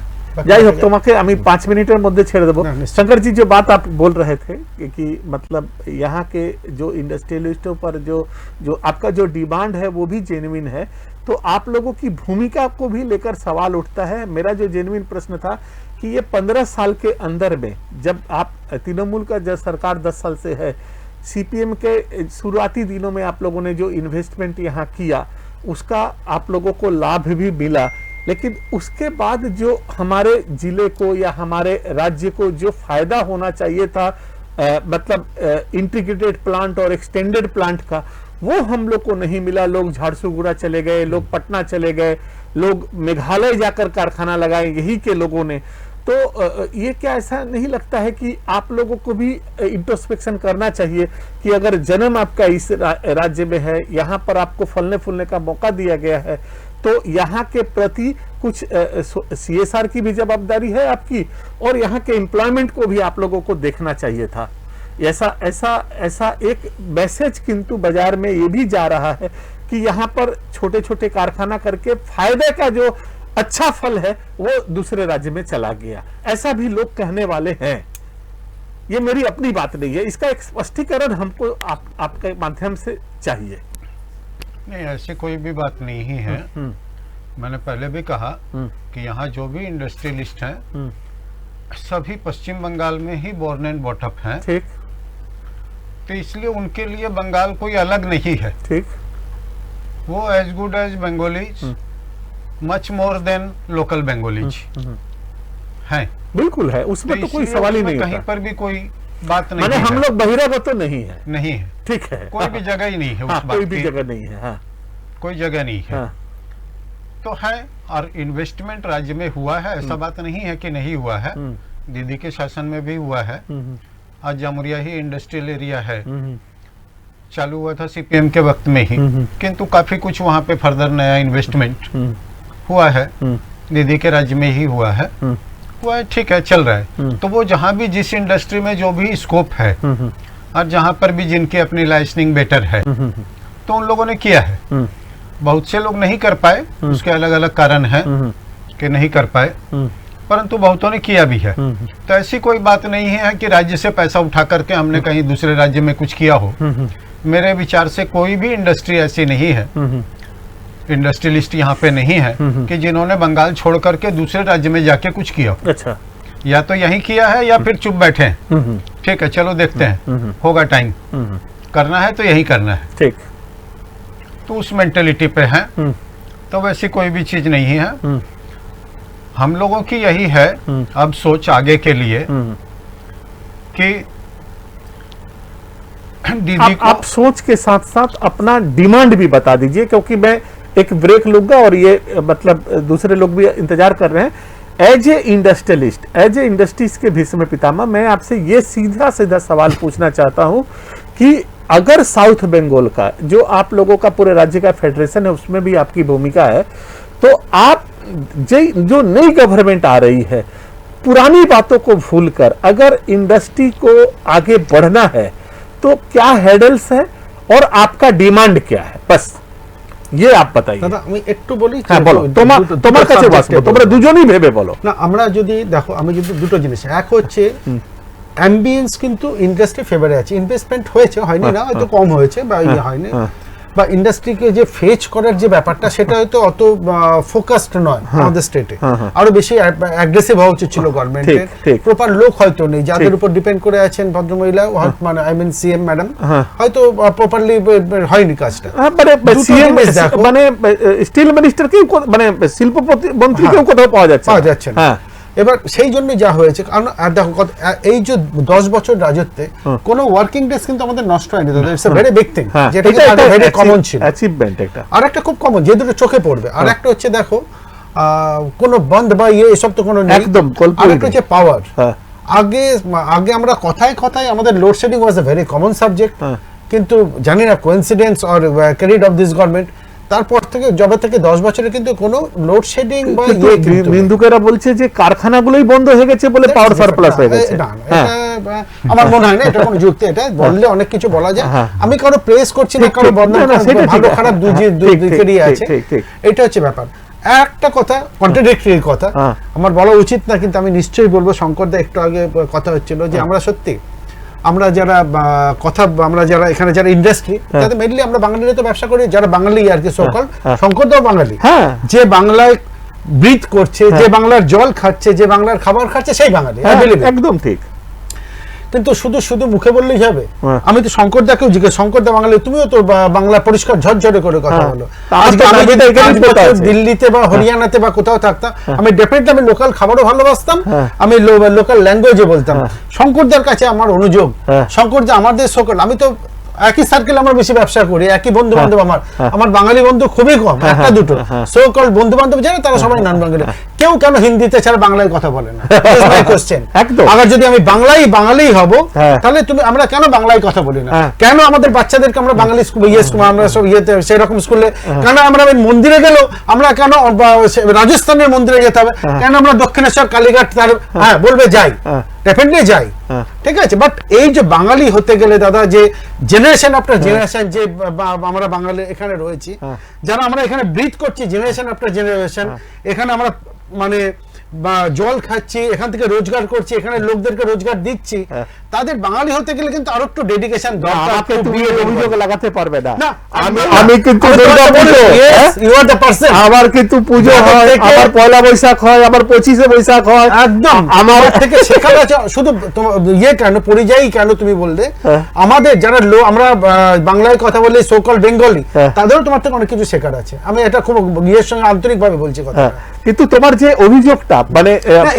যাই হোক, তোমাকে আমি 5 मिनट মধ্যে ছেড়ে দেবো। शंकर जी, जो बात आप बोल रहे थे कि मतलब यहाँ के जो इंडस्ट्रियलिस्टों पर जो आपका जो डिमांड है वो भी जेन्युइन है, तो आप लोगों की भूमिका को भी लेकर सवाल उठता है। मेरा जो जेन्युइन प्रश्न था कि ये 15 साल के अंदर में, जब आप तृणमूल का जब सरकार 10 साल से है, सीपीएम के शुरुआती दिनों में आप लोगों ने जो इन्वेस्टमेंट यहाँ किया उसका आप लोगों को लाभ भी मिला, लेकिन उसके बाद जो हमारे जिले को या हमारे राज्य को जो फायदा होना चाहिए था, मतलब इंटीग्रेटेड प्लांट और एक्सटेंडेड प्लांट का, वो हम लोग को नहीं मिला। लोग झारसुगुड़ा चले गए, लोग पटना चले गए, लोग मेघालय जाकर कारखाना लगाए यही के लोगों ने। तो ये क्या ऐसा नहीं लगता है कि आप लोगों को भी इंट्रोस्पेक्शन करना चाहिए कि अगर जन्म आपका इस राज्य में है, यहाँ पर आपको फलने फूलने का मौका दिया गया है, तो यहाँ के प्रति कुछ सीएसआर की भी जवाबदारी है आपकी, और यहाँ के एम्प्लॉयमेंट को भी आप लोगों को देखना चाहिए था। ऐसा एक मैसेज किंतु बाजार में ये भी जा रहा है कि यहाँ पर छोटे छोटे कारखाना करके फायदे का जो अच्छा फल है वो दूसरे राज्य में चला गया, ऐसा भी लोग कहने वाले हैं। ये मेरी अपनी बात नहीं है, इसका एक स्पष्टीकरण हमको आपके माध्यम से चाहिए। नहीं, ऐसी कोई भी बात नहीं है। मैंने पहले भी कहा कि यहाँ जो भी इंडस्ट्रियलिस्ट हैं सभी पश्चिम बंगाल में ही बोर्न एंड बॉटअप हैं। ठीक, तो इसलिए उनके लिए बंगाल कोई अलग नहीं है। ठीक, वो as good as Bengalis, much more than local Bengalis हैं। बिल्कुल है, उसमें तो कोई सवाल ही नहीं कहीं होता। पर भी कोई बात नहीं माने है। हम लोग बहिरागत तो नहीं है, नहीं है, ठीक है, कोई भी जगह ही नहीं है हाँ, उस बात कोई भी की। जगह नहीं है, हाँ, कोई जगह नहीं है। हाँ, तो है, और इन्वेस्टमेंट राज्य में हुआ है, ऐसा बात नहीं है कि नहीं हुआ है। दीदी के शासन में भी हुआ है। आज जामुरिया ही इंडस्ट्रियल एरिया है, चालू हुआ था सीपीएम के वक्त में ही, किंतु काफी कुछ वहाँ पे फर्दर नया इन्वेस्टमेंट हुआ है, दीदी के राज्य में ही हुआ है। हुआ है, ठीक है, चल रहा है। तो वो जहाँ भी जिस इंडस्ट्री में जो भी स्कोप है और जहाँ पर भी जिनकी अपनी लाइसेंसिंग बेटर है, तो उन लोगों ने किया है। बहुत से लोग नहीं कर पाए, उसके अलग अलग कारण है कि नहीं कर पाए, परंतु बहुतों ने किया भी है। तो ऐसी कोई बात नहीं है कि राज्य से पैसा उठा करके हमने कहीं दूसरे राज्य में कुछ किया हो। मेरे विचार से कोई भी इंडस्ट्री ऐसी नहीं है, इंडस्ट्रियलिस्ट यहाँ पे नहीं है कि जिन्होंने बंगाल छोड़ करके दूसरे राज्य में जाके कुछ किया हो। अच्छा, या तो यही किया है या फिर चुप बैठे हैं। ठीक है, चलो देखते हैं, होगा टाइम, करना है तो यही करना है। ठीक, तो उस मेंटेलिटी पे है। तो वैसी कोई भी चीज नहीं है। हम लोगों की यही है अब सोच आगे के लिए कि दीदी को आप सोच के साथ साथ अपना डिमांड भी बता दीजिए, क्योंकि मैं एक ब्रेक लूंगा और ये मतलब दूसरे लोग भी इंतजार कर रहे हैं। As a industrialist, as a industries के भीष्म पितामह, मैं आपसे ये सीधा सीधा सवाल पूछना चाहता हूं कि कि अगर साउथ बंगाल का जो आप लोगों का पूरे राज्य का फेडरेशन है उसमें भी आपकी भूमिका है, तो आप जो नई गवर्नमेंट आ रही है पुरानी बातों को भूलकर अगर इंडस्ट्री को आगे बढ़ना है तो क्या हैडल्स है और आपका डिमांड क्या है, बस ये आप बताइए। দাদা আমি একটু বলি, হ্যাঁ বলো, তোমার কাছে বাসবো, তোমরা দুজনেই ভেবে বলো। না আমরা যদি দেখো, আমি যদি দুটো জিনিস, এক হচ্ছে অ্যাম্বিয়েন্স কিন্তু ইন্ডাস্ট্রি ফেভারে আছে, ইনভেস্টমেন্ট হয়েছে, হয়নি না, হয়তো কম হয়েছে বা ইয়ে হয়নি, বা ইন্ডাস্ট্রিকে যে ফেচ করার যে ব্যাপারটা সেটা হয়তো অত ফোকাসড নয় আমাদের স্টেটে, আরো বেশি অ্যাগ্রেসিভ হওয়া উচিত ছিল গভর্নমেন্টের। প্রপার লোক হয়তো নেই যাদের উপর ডিপেন্ড করে আছেন ভদ্রমহিলা, মানে আই মিন সিএম ম্যাডাম, হয়তো প্রপারলি হয়নি কাজটা। মানে সিএম মানে স্টিল মিনিস্টার কেউ মানে শিল্প মন্ত্রী কেউ কোথাও পাওয়া যাচ্ছে না। এবার সেই জন্য যা হয়েছে, কারণ দেখো এই যে 10 বছর রাজত্বে কোনো ওয়ার্কিং ডেজ কিন্তু আমাদের নষ্ট হয়নি, it's a very big thing, যেটা একটা ভেরি কমন ছিল, অ্যাচিভমেন্ট একটা। আর একটা খুব কমন যে দুটো চোখে পড়বে, আর একটা হচ্ছে দেখো কোনো বন্ধ বা ইয়ে এসব তো কোনো নেই, একদম। আর একটা হচ্ছে পাওয়ার। আগে আমরা কথায় আমাদের load shedding was a very common subject, কিন্তু জানি না coincidence or credit of this government, তারপর থেকে জবে থেকে 10 বছরে কিন্তু কোনো লোডশেডিং বা বিন্দুকেরা বলছে যে কারখানাগুলোই বন্ধ হয়ে গেছে বলে পাওয়ার সারপ্লাস হয়ে গেছে। আমার মনে হয় না এটা কোনো যুক্তি, এটা বললে অনেক কিছু বলা যায়, আমি কারো প্রেস করছি না, কারো বদনাম, ভালো খারাপ দুই দিকেরই আছে, এটা হচ্ছে ব্যাপার। একটা কথা কন্ট্রাডিক্টরি কথা আমার বলা উচিত না, কিন্তু আমি নিশ্চয়ই বলবো, শঙ্করদা একটু আগে কথা হচ্ছিল যে আমরা সত্যি আমরা যারা এখানে যারা ইন্ডাস্ট্রি, তাদের মেইনলি আমরা বাঙালিরা তো ব্যবসা করি, যারা বাঙালি আর কি সকল, শঙ্করদাও বাঙালি, যে বাংলায় ব্রিথ করছে, যে বাংলার জল খাচ্ছে, যে বাংলার খাবার খাচ্ছে, সেই বাঙালি, একদম ঠিক। কিন্তু শুধু মুখে বললেই হবে? আমি তো শঙ্করদাকেও জিজ্ঞেস, শঙ্করদা বাঙালি, তুমিও তো বাংলা পরিষ্কার ঝরঝরে করে কথা বলো, দিল্লিতে বা হরিয়ানাতে বা কোথাও থাকতাম, আমি ডেফিনেটলি আমি লোকাল খাবারও ভালোবাসতাম, আমি লোকাল ল্যাঙ্গুয়েজে বলতাম। শঙ্করদার কাছে আমার অনুযোগ, শঙ্করদা আমাদের সকল, আমি তো একই সার্কেল আমরা বেশি ব্যবসা করি, একই বন্ধু বান্ধব, আমার বাঙালি বন্ধু খুবই কম, একটা দুটো সো কল বন্ধু বান্ধব যারা, তারা সবাই নন বাঙালি। কেউ কেন হিন্দিতে ছাড়া বাংলায় কথা বলে না? আবার যদি আমি বাঙালি হব, তাহলে আমরা কেন বাংলায় কথা বলি না? কেন আমাদের বাচ্চাদেরকে আমরা বাঙালি স্কুল, আমরা সব ইয়েতে সেরকম স্কুলে, কেন আমরা মন্দিরে গেলেও আমরা কেন রাজস্থানের মন্দিরে যেতে হবে, কেন আমরা দক্ষিণেশ্বর কালীঘাট বলবে যাই, ডেফিনেটলি যাই, ঠিক আছে। বাট এই যে বাঙালি হতে গেলে দাদা, যে জেনারেশন আফটার জেনারেশন যে আমরা বাঙালি এখানে রয়েছি, যারা আমরা এখানে ব্রিথ করছি জেনারেশন আফটার জেনারেশন, এখানে আমরা মানে জল খাচ্ছি, এখান থেকে রোজগার করছি, এখানে লোকদেরকে রোজগার দিচ্ছি, তাদের বাঙালি হতে গেলে কিন্তু আরো একটু ডেডিকেশন দরকার। অভিযোগ লাগাতে পারবে না, আমি কিন্তু আমার কিন্তু পুজো হয়, আমার পয়লা বৈশাখ হয়, আমার 25শে বৈশাখ হয়, একদম আমার থেকে শেখার আছে। শুধু ইয়ে কেন পরিযায়ী কেন তুমি বললে, আমাদের যারা আমরা বাংলায় কথা বলি সোকল বেঙ্গলি, তাদেরও তোমার থেকে অনেক কিছু শেখার আছে। আমি এটা খুব ইয়ের সঙ্গে আন্তরিক ভাবে বলছি কথা। কিন্তু তোমার যে অভিযোগটা, মানে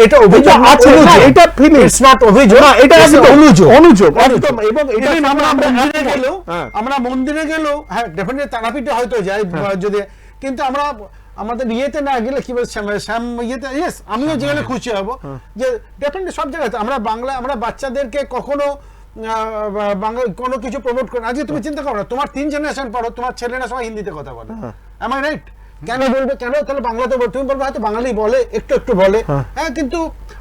এটা অভিযোগ আছে, এটা ফিলিং, ইটস নট অভিযোগ, এটা অনুযোগ একদম। এবং এটা আমরা মন্দিরে গেলেও হ্যাঁ ডেফিনেটলি তারাপীঠে হয়তো যাই যদি, কিন্তু আমরা আমাদের ইয়েতে না গেলে কি বলছে ইয়েতে, ইয়েস আমিও যেখানে খুশি হব যে ডেফিনেটলি সব জায়গাতে আমরা আমরা বাচ্চাদেরকে কখনো বাংলা কোনো কিছু প্রমোট করি। আজকে তুমি চিন্তা করো না, তোমার 3 জেনারেশন পড়ো, তোমার ছেলেরা সবাই হিন্দিতে কথা বলে, এম আই রাইট? কেন বলবে, কেন তাহলে বাংলাতে বল, তুমি বলবে হয়তো বাঙালি বলে, একটু বলে, হ্যাঁ, কিন্তু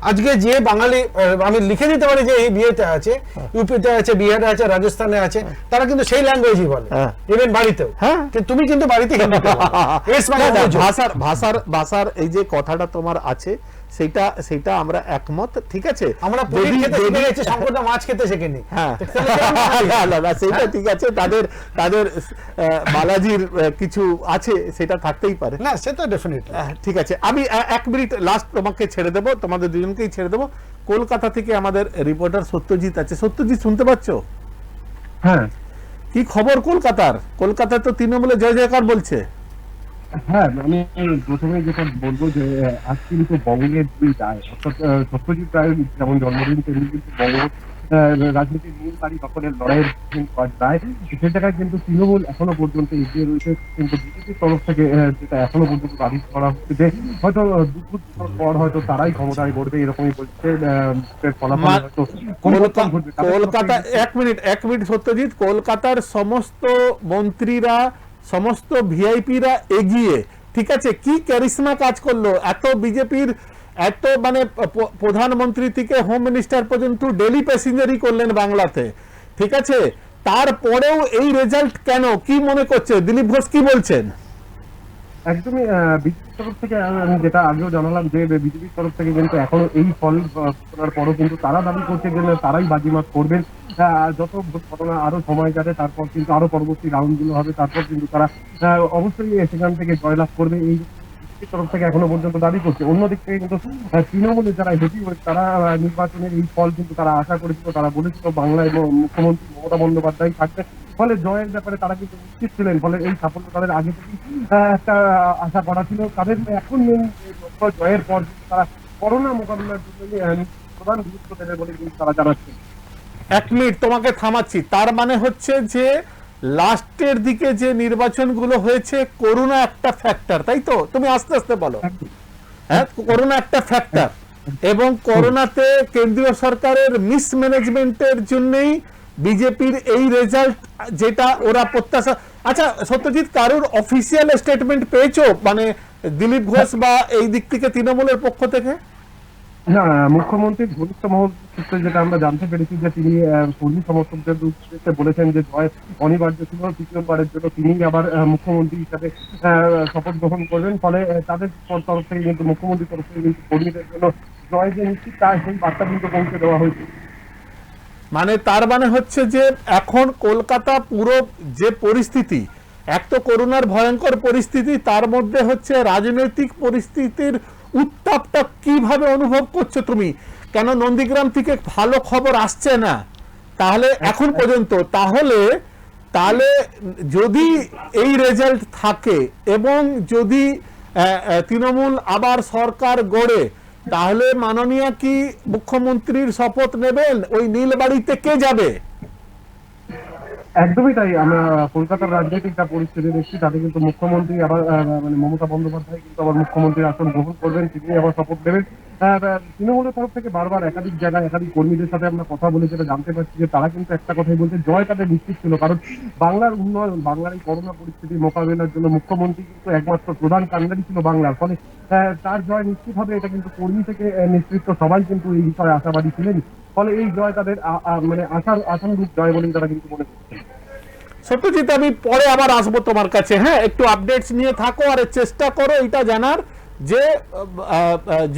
আজকে যে বাঙালি আমি লিখে দিতে পারি যে এই বিয়েতে আছে, ইউপিতে আছে, বিহারে আছে, রাজস্থানে আছে, তারা কিন্তু সেই ল্যাঙ্গুয়েজই বলে, ইভেন বাড়িতেও। তুমি কিন্তু বাড়িতে ভাষার এই যে কথাটা তোমার আছে, সেটা আমরা একমত, ঠিক আছে। আমরা শঙ্করদা মাছ খেতে শেখেনি, সেটা ঠিক আছে, তাদের বালাজির কিছু আছে, সেটা থাকতেই পারে না, সেটা ডেফিনেটলি ঠিক আছে। আমি 1 মিনিট লাস্ট তোমাকে ছেড়ে দেবো, তোমাদের দুজনকেই ছেড়ে দেবো। কলকাতা থেকে আমাদের রিপোর্টার সত্যজিৎ আছে। সত্যজিৎ, শুনতে পাচ্ছ? হ্যাঁ, কি খবর কলকাতায় তো তৃণমূলে জয় জয়কার বলছে। হ্যাঁ, আমি প্রথমে যেটা বলবো যে আজ কিন্তু বঙ্গের দুই রায়, অর্থাৎ সত্যজিৎ রায়ের যেমন জন্মদিন, তেমনি কিন্তু বঙ্গ রাজনীতির মূল তারিখ দখলের লড়াইয়ের দায়, সে জায়গায় কিন্তু তৃণমূল এখনো পর্যন্ত এগিয়ে রয়েছে। কিন্তু বিজেপির তরফ থেকে যেটা এখনো পর্যন্ত দাবি করা হচ্ছে যে হয়তো দুপুর পর হয়তো তারাই ক্ষমতায় গড়বে, এরকমই বলছে। ফলাফল হয়তো পরিবর্তন ঘটবে। কলকাতা, এক মিনিট সত্যজিৎ, কলকাতার সমস্ত মন্ত্রীরা, সমস্ত ভিআইপিরা এগিয়ে, ঠিক আছে, কি ক্যারিশমা কাজ করলো, এত বিজেপির এত মানে প্রধানমন্ত্রী থেকে হোম মিনিস্টার পর্যন্ত ডেলি প্যাসেঞ্জারই করলেন বাংলাতে, ঠিক আছে, তারপরেও এই রেজাল্ট কেন, কি মনে করছে দিলীপ ঘোষ, কি বলছেন? একদমই বিজেপির তরফ থেকে আমি যেটা আগেও জানালাম যে বিজেপির তরফ থেকে কিন্তু এখনো এই ফল ঘোষণার পরও কিন্তু তারা দাবি করছে যে তারাই বাজিমাত করবেন। যত ভোট ঘটনা আরো সময় যাবে, তারপর কিন্তু আরো পরবর্তী রাউন্ড গুলো হবে, তারপর কিন্তু তারা অবশ্যই সেখান থেকে জয়লাভ করবে, এই বিজেপির তরফ থেকে এখনো পর্যন্ত দাবি করছে। অন্যদিক থেকে কিন্তু তৃণমূলের যারা হেভি ওয়েট, তারা নির্বাচনের এই ফল কিন্তু তারা আশা করেছিল, তারা বলেছিল বাংলায় মুখ্যমন্ত্রী মমতা বন্দ্যোপাধ্যায় থাকবে, ফলে জয়ের ব্যাপারে তারা কিন্তু নিশ্চিত ছিলেন। ফলে এই সাফল্য তাদের আগে থেকেই একটা আশা করা ছিল। তাদের এখন মেন লক্ষ্য জয়ের পর কিন্তু তারা করোনা মোকাবিলার জন্য প্রধান গুরুত্ব দেবে বলে কিন্তু তারা জানাচ্ছেন। এক মিনিট তোমাকে থামাচ্ছি, তার মানে হচ্ছে যে লাস্টের দিকে যে নির্বাচনগুলো হয়েছে করোনা একটা ফ্যাক্টর, তাই তো? তুমি আস্তে আস্তে বলো। হ্যাঁ, করোনা একটা ফ্যাক্টর, এবং করোনাতে কেন্দ্রীয় সরকারের মিসম্যানেজমেন্টের জন্যই বিজেপির এই রেজাল্ট, যেটা ওরা প্রত্যাশা। আচ্ছা সত্যজিৎ, কারোর অফিসিয়াল স্টেটমেন্ট পেয়েছো, মানে দিলীপ ঘোষ বা এই দিক থেকে তৃণমূলের পক্ষ থেকে? না, মুখ্যমন্ত্রীর ঘনিষ্ঠ মহল সূত্রে যেটা আমরা জানতে পেরেছি যে তিনি কর্মী সমর্থকদের উদ্দেশ্যে বলেছেন যে জয় অনিবার্য ছিল, তৃতীয়বারের জন্য তিনি আবার মুখ্যমন্ত্রী হিসাবে শপথ গ্রহণ করবেন। ফলে তাদের তরফ থেকে কিন্তু মুখ্যমন্ত্রীর তরফ থেকে কিন্তু কর্মীদের জন্য জয় যে নিশ্চিত, তা সেই বার্তা কিন্তু পৌঁছে দেওয়া হয়েছে। মানে তার মানে হচ্ছে যে এখন কলকাতা পুরো যে পরিস্থিতি, এক তো করোনার ভয়ঙ্কর পরিস্থিতি, তার মধ্যে হচ্ছে রাজনৈতিক পরিস্থিতির উত্তাপটা কিভাবে অনুভব করছো তুমি? কেন নন্দীগ্রাম থেকে ভালো খবর আসছে না তাহলে এখন পর্যন্ত? তাহলে যদি এই রেজাল্ট থাকে এবং যদি তৃণমূল আবার সরকার গড়ে, তাহলে মাননীয় কি মুখ্যমন্ত্রীর শপথ নেবেন? ওই নীলবাড়িতে কে যাবে? একদমই তাই। আমরা কলকাতার রাজনৈতিক যা পরিস্থিতি দেখছি, তাতে কিন্তু মুখ্যমন্ত্রী আবার মানে মমতা বন্দ্যোপাধ্যায় কিন্তু আবার মুখ্যমন্ত্রীর আসন গ্রহণ করবেন, তিনি আবার শপথ নেবেন। তৃণমূলের তরফ থেকে বারবার একাধিক জায়গায় একাধিক কর্মীদের সাথে আমরা কথা বলে যেটা জানতে পারছি যে তারা কিন্তু একটা কথাই বলছে, জয় তাদের নিশ্চিত ছিল। কারণ বাংলার উন্নয়ন, বাংলার এই করোনা পরিস্থিতি মোকাবেলার জন্য মুখ্যমন্ত্রী কিন্তু একমাত্র প্রধান কাণ্ডারি ছিল বাংলার। ফলে তার জয় নিশ্চিত হবে, এটা কিন্তু কর্মী থেকে নেতৃত্ব সবাই কিন্তু এই বিষয়ে আশাবাদী ছিলেন। ফলে এই জয় তাদের মানে আশানুরূপ জয় বলেই তারা কিন্তু মনে করছেন। সত্যজিৎ, আমি পরে আবার আসবো তোমার কাছে, হ্যাঁ, একটু আপডেটস নিয়ে থাকো আর চেষ্টা করো এটা জানার যে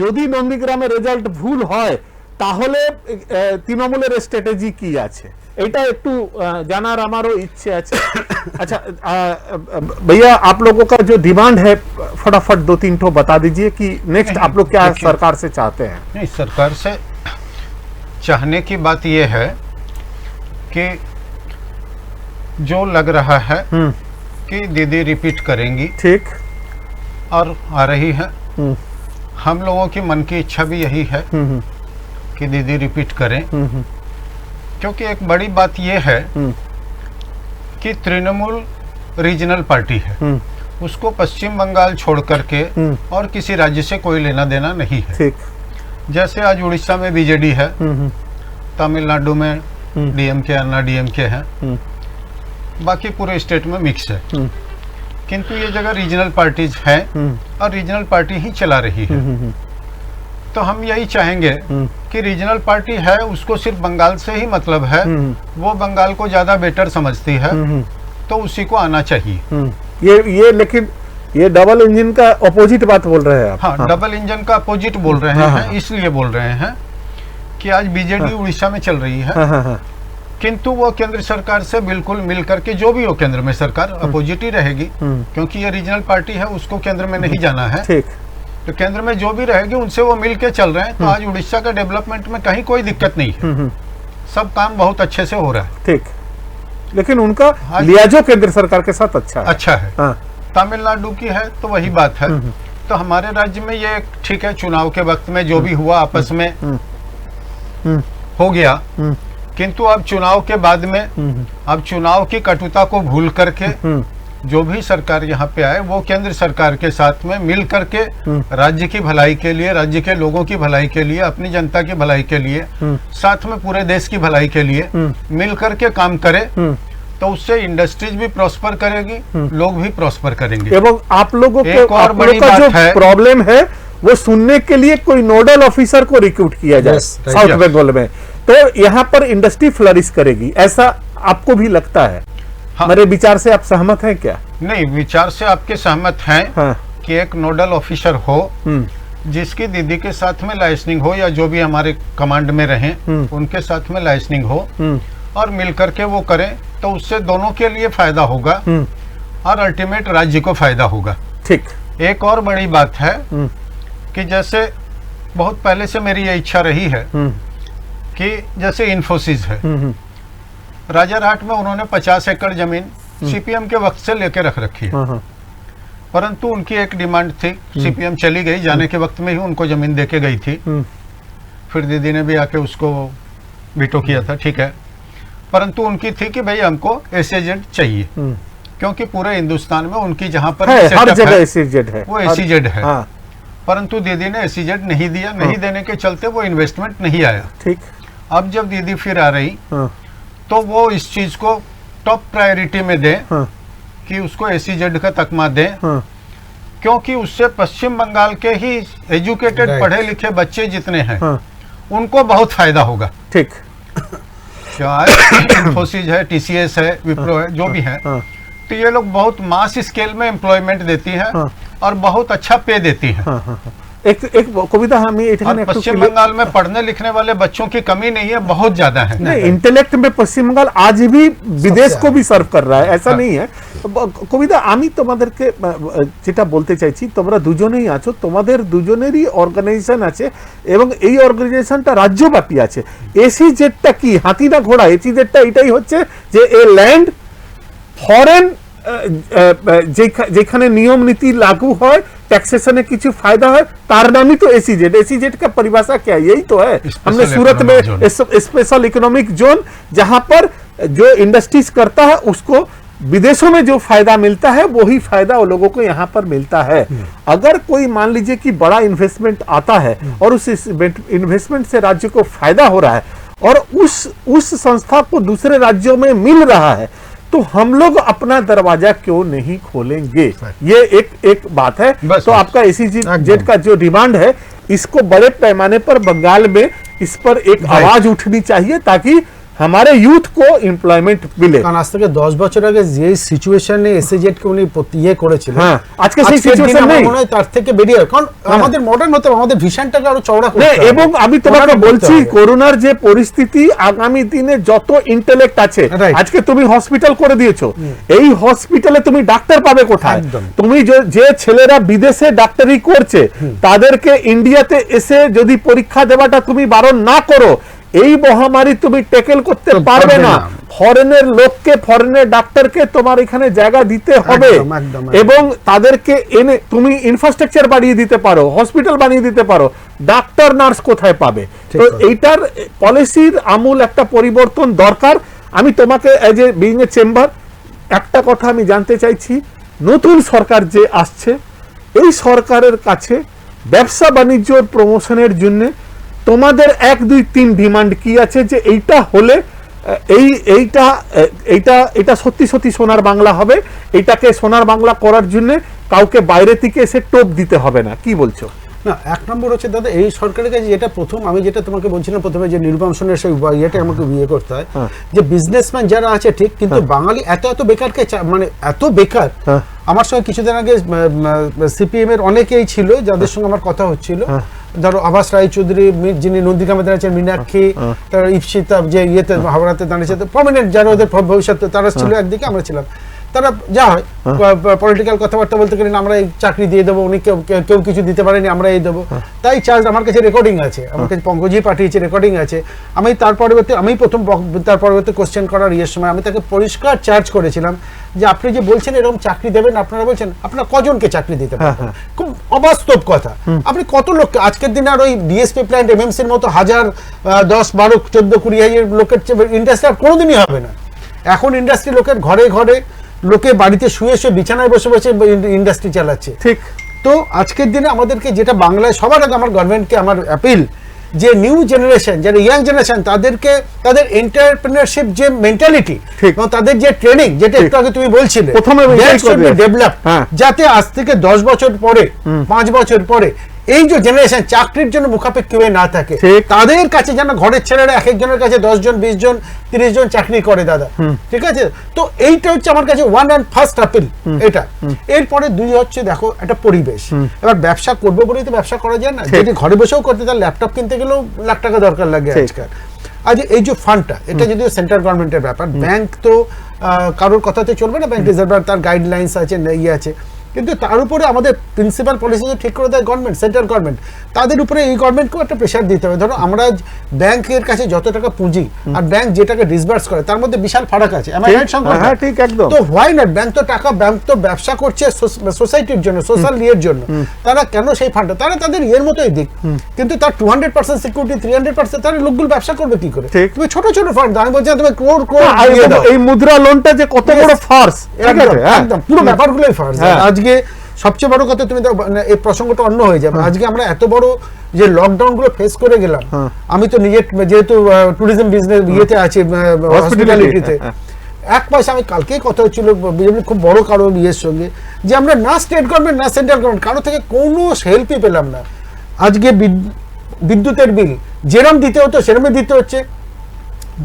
যদি নন্দীগ্রামের রেজাল্ট ভুল হয় তাহলে তৃণমূলের স্ট্র্যাটেজি কি আছে, এটা একটু জানার আমারও ইচ্ছে আছে। अच्छा भैया, आप लोगों का जो डिमांड है फटाफट 2-3 ठो बता दीजिए कि नेक्स्ट आप लोग क्या सरकार से चाहते हैं? नहीं, सरकार से चाहने की बात यह है कि जो लग रहा है कि दीदी रिपीट करेंगी, ठीक, और आ रही है, हम लोगों की मन की इच्छा भी यही है कि दीदी रिपीट करें, क्योंकि एक बड़ी बात यह है कि तृणमूल रीजनल पार्टी है, उसको पश्चिम बंगाल छोड़ करके और किसी राज्य से कोई लेना देना नहीं है। ठीक, जैसे आज उड़ीसा में बीजेडी है, तमिलनाडु में डीएमके अन्ना डीएमके है, बाकी पूरे स्टेट में मिक्स है, किंतु ये जगह रीजनल पार्टीज हैं और रीजनल पार्टी ही चला रही है। तो हम यही चाहेंगे कि रीजनल पार्टी है, उसको सिर्फ बंगाल से ही मतलब है, वो बंगाल को ज्यादा बेटर समझती है, तो उसी को आना चाहिए। ये लेकिन ये डबल इंजन का अपोजिट बात बोल रहे हैं आप? हाँ, डबल इंजन का अपोजिट बोल रहे हैं, इसलिए बोल रहे हैं कि आज बीजेडी उड़ीसा में चल रही है, किंतु वो केंद्र सरकार से बिल्कुल मिल करके, जो भी हो केंद्र में सरकार अपोजिट ही रहेगी, क्योंकि ये रीजनल पार्टी है, उसको केंद्र में नहीं जाना है। ठीक, तो केंद्र में जो भी रहेगी उनसे वो मिल के चल रहे हैं, तो आज उड़ीसा का डेवलपमेंट में कहीं कोई दिक्कत नहीं है, सब काम बहुत अच्छे से हो रहा है। ठीक, लेकिन उनका लिहाजो केंद्र सरकार के साथ अच्छा है। हाँ। तमिलनाडु की है तो वही बात है। तो हमारे राज्य में ये ठीक है, चुनाव के वक्त में जो भी हुआ आपस में हो गया, किंतु अब चुनाव के बाद में अब चुनाव की कटुता को भूल करके जो भी सरकार यहाँ पे आए वो केंद्र सरकार के साथ में मिल करके राज्य की भलाई के लिए, राज्य के लोगों की भलाई के लिए, अपनी जनता की भलाई के लिए, साथ में पूरे देश की भलाई के लिए मिल करके काम करे, तो उससे इंडस्ट्रीज भी प्रॉस्पर करेगी, लोग भी प्रॉस्पर करेंगे। एवं आप लोगों को एक और आप लोगों बड़ी का जो बात है, प्रॉब्लम है वो सुनने के लिए कोई नोडल ऑफिसर को रिक्रूट किया जाए Yes, right. South Yes. Bengal में, तो यहाँ पर इंडस्ट्री फ्लरिश करेगी, ऐसा आपको भी लगता है? हाँ। मेरे विचार से आप सहमत हैं क्या? नहीं, विचार से आपके सहमत हैं हाँ। कि एक नोडल ऑफिसर हो जिसकी दीदी के साथ में लाइसेंसिंग हो या जो भी हमारे कमांड में रहें उनके साथ में लाइसेंसिंग हो और मिल करके वो करें, तो उससे दोनों के लिए फायदा होगा और अल्टीमेट राज्य को फायदा होगा। ठीक। एक और बड़ी बात है कि जैसे बहुत पहले से मेरी ये इच्छा रही है कि जैसे इन्फोसिस है, राजारहाट में उन्होंने 50 एकड़ जमीन सीपीएम के वक्त से लेके रख रखी है, परंतु उनकी एक डिमांड थी, सीपीएम चली गई, जाने के वक्त में ही उनको जमीन देके गई थी, फिर दीदी ने भी आके उसको वीटो किया था, ठीक है, परंतु उनकी थी कि भाई हमको एसईजेड चाहिए, क्योंकि पूरे हिंदुस्तान में उनकी जहां पर है, हर setup जगह है, एसईजेड है, वो एसईजेड है। हाँ। परंतु दीदी ने एसईजेड नहीं दिया, नहीं देने के चलते वो इन्वेस्टमेंट नहीं आया। ठीक। अब जब दीदी फिर आ रही तो वो इस चीज को टॉप प्रायोरिटी में दे कि उसको एसईजेड का तकमा दे, क्योंकि उससे पश्चिम बंगाल के ही एजुकेटेड पढ़े लिखे बच्चे जितने हैं उनको बहुत फायदा होगा। ठीक। इन्फोसिस है, टीसीएस है, विप्रो है, जो भी है, तो ये लोग बहुत मास स्केल में एम्प्लॉयमेंट देती है और बहुत अच्छा पे देती है। एक कविता और पश्चिम बंगाल में पढ़ने लिखने वाले बच्चों की कमी नहीं है, बहुत ज्यादा है। नहीं, इंटेलेक्ट में पश्चिम बंगाल आज भी विदेश को भी सर्व कर रहा है, ऐसा नहीं है। কবিতা, আমি তোমাদেরকে যেটা বলতে চাইছি, তোমরা দুজনেই আছো, তোমাদের দুজনেরই অর্গানাইজেশন আছে এবং এই অর্গানাইজেশনটা রাজ্যব্যাপী আছে। এসইজেডটা কি হাতি না ঘোড়া? এসইজেডটা এটাই হচ্ছে যে এ ল্যান্ড ফরেন যেখানে নিয়ম নীতি लागू হয়, टैक्सेशन কিছু फायदा है, तार नाम ही तो एसईजेड। एसईजेड का परिभाषा क्या है? यही तो है। हमने सूरत में स्पेशल इकोनॉमिक जोन, जहां पर जो इंडस्ट्रीज करता है उसको विदेशों में जो फायदा मिलता है वही फायदा वो लोगों को यहाँ पर मिलता है। अगर कोई मान लीजिए कि बड़ा इन्वेस्टमेंट आता है और उस इन्वेस्टमेंट से राज्य को फायदा हो रहा है और उस संस्था को दूसरे राज्यों में मिल रहा है, तो हम लोग अपना दरवाजा क्यों नहीं खोलेंगे? ये एक बात है। तो आपका एसईजेड का जो डिमांड है, इसको बड़े पैमाने पर बंगाल में इस पर एक आवाज उठनी चाहिए ताकि हमारे यूथ को एम्प्लॉयमेंट मिले। কারণ আজ থেকে 10 বছর আগে যে সিচুয়েশনে এসএজেড কে উনি ইয়ে করেছিলেন, হ্যাঁ, আজকে সেই সিচুয়েশন নেই। মনে হয় তার থেকে বেরিয়ে, কারণ আমাদের মডার্ন হতে হবে, আমাদের ভিশনটাকে আরো চওড়া করতে হবে। এবং আমি তোমাকে বলছি, করোনার যে পরিস্থিতি, আগামী দিনে যত ইন্টেলেক্ট আছে, আজকে তুমি হসপিটাল করে দিয়েছো, এই হসপিটালে তুমি ডাক্তার পাবে কোথায়? তুমি যে ছেলেরা বিদেশে ডাক্তারি করছে তাদেরকে ইন্ডিয়াতে এসে যদি পরীক্ষা দেওয়াটা তুমি বারণ না করো, এই মহামারী তুমি ট্যাকেল করতে পারবে না। ফরেনের লোককে, ফরেনের ডাক্তারকে তোমার এখানে জায়গা দিতে হবে এবং তাদেরকে এনে তুমি ইনফ্রাস্ট্রাকচার বাড়িয়ে দিতে পারো, হসপিটাল বানিয়ে দিতে পারো, ডাক্তার নার্স কোথায় পাবে? তো এইটার পলিসির আমূল একটা পরিবর্তন দরকার। আমি তোমাকে as a being a chamber একটা কথা আমি জানতে চাইছি, নতুন সরকার যে আসছে, এই সরকারের কাছে ব্যবসা বাণিজ্যর প্রমোশনের জন্য তোমাদের 1 2 3 ডিমান্ড কি আছে যে এইটা হলে এইটা সত্যি সত্যি সোনার বাংলা হবে, এটাকে সোনার বাংলা করার জন্য কাউকে বাইরে থেকে এসে টোপ দিতে হবে না? কি বলছো? না, এক নম্বর হচ্ছে দাদা, এই সরকারের কাছে যেটা প্রথম, আমি যেটা তোমাকে বলছিলাম প্রথমে, যে নির্বাচন সেই ইয়েটা আমাকে বিয়ে করতে হয়, যে বিজনেসম্যান যারা আছে ঠিক, কিন্তু বাঙালি এত বেকারকে মানে এত বেকার। আমার সঙ্গে কিছুদিন আগে সিপিএম এর অনেকেই ছিল যাদের সঙ্গে আমার কথা হচ্ছিল, ধরো আবাস রায় চৌধুরী, যিনি নন্দীগ্রামে দাঁড়িয়েছেন, মীনাক্ষী, তার ইপসিতা যে ইয়েতে হাওড়াতে দাঁড়িয়েছে, প্রমিনেন্ট যারা ওদের ভবিষ্যৎ, তারা ছিল একদিকে, আমরা ছিলাম। তারা যা হয় পলিটিক্যাল কথাবার্তা বলতে গেলে আমরা এই চাকরি দিয়ে দেবো, উনি কেউ কিছু দিতে পারেনি, আমরা এই দেবো, তাই চার্জ। আমার কাছে রেকর্ডিং আছে, আমার কাছে পঙ্কজই পাঠিয়েছে, রেকর্ডিং আছে। আমি তার পরবর্তী কোশ্চেন করার সময় আমি তাকে পরিষ্কার চার্জ করেছিলাম যে আপনি যে বলছেন এরকম চাকরি দেবেন, আপনারা বলছেন আপনারা কজনকে চাকরি দিতে পারবেন? খুব অবাস্তব কথা। আপনি কত লোককে আজকের দিনে আর ওই ডিএসপি প্ল্যান্ট এমএমসির মতো 1000, 10, 12, 14, 20 হাজার লোকের ইন্ডাস্ট্রি আর কোনোদিনই হবে না। এখন ইন্ডাস্ট্রি লোকের ঘরে ঘরে, লোকে বাড়িতে শুয়ে শুয়ে বিছানায় বসে বসে ইন্ডাস্ট্রি চালাচ্ছে। ঠিক। তো আজকের দিনে আমাদেরকে যেটা বাংলায় সবার আগে আমার গভর্নমেন্টকে আমার অ্যাপিল, যে নিউ জেনারেশন, যারা ইয়াং জেনারেশন, তাদেরকে তাদের এন্টারপ্রেনারশিপ যে মেন্টালিটি এবং তাদের যে ট্রেনিং, যেটা একটু আগে তুমি বলছিলে, প্রথমে ডেভেলপ, যাতে আজ থেকে 10 বছর পরে, 5 বছর পরে এই যে জেনারেশন চাকরির জন্য মুখাপেক্ষি হয়ে না থাকে, তাদের কাছে যেন ঘরের ছেলেরা এক একজনের কাছে 10 জন, 20 জন, 30 জন চাকরি করে দাদা, ঠিক আছে? তো এইটা হচ্ছে আমার কাছে ওয়ান অ্যান্ড ফার্স্ট আপিল এটা। এরপরে 2 হচ্ছে দেখো একটা পরিবেশ। এবার ব্যবসা করবো বলেই তো ব্যবসা করা যায় না। যদি ঘরে বসেও করতে, তার ল্যাপটপ কিনতে গেলেও লাখ টাকা দরকার লাগে আজকাল। আজ এই যে ফান্ডটা, এটা যদিও সেন্ট্রাল গভর্নমেন্টের ব্যাপার, ব্যাংক তো কারোর কথাতে চলবে না, ব্যাংক রিজার্ভ তার গাইডলাইন্স আছে, ইয়ে আছে, কিন্তু তার উপরে আমাদের প্রিন্সিপাল পলিসি ঠিক করে দেয় গভর্নমেন্ট, সেন্ট্রাল গভর্নমেন্ট। তাদের উপরে এই গভর্নমেন্টকেও একটা প্রেশার দিতে হবে। ধরো আমরা ব্যাংকের কাছে যত টাকা পুঁজি আর ব্যাংক যে টাকা ডিসবার্স করে, তার মধ্যে বিশাল ফারাক আছে। হ্যাঁ, ঠিক, একদম। তো হোয়াই নট, ব্যাংক তো ব্যবসা করছে সোসাইটির জন্য, সোশ্যাল ইয়ের জন্য। তারা কেন সেই ফান্ডটা, তারা তাদের ইয়ের মতোই দিক, কিন্তু তার 200% সিকিউরিটি, 300%, তার লোকগুলো ব্যবসা করবে কি করে? তুমি ছোট ছোট ফান্ড দাও, আমি বলছি তুমি ক্রোর এই মুদ্রা লোনটা যে কত বড় ফার্স, একদম পুরো ব্যাপারগুলোই ফার্স। আজকে সবচেয়ে বড় কথা, তুমি এই প্রসঙ্গটা অন্য হয়ে যাবে। আজকে আমরা এত বড় যে লকডাউন গুলো ফেস করে গেলাম, আমি তো নিজের যেহেতু ট্যুরিজম বিজনেস ইয়েতে আছি, হসপিটালিটিতে, এক পয়সা, আমি কালকেই কথা হচ্ছিল খুব বড় কারো ইয়ের সঙ্গে, যে আমরা না স্টেট গভর্নমেন্ট না সেন্ট্রাল গভর্নমেন্ট কারো থেকে কোনো হেল্পই পেলাম না। আজকে বিদ্যুতের বিল যেরম দিতে হতো সেরমই দিতে হচ্ছে,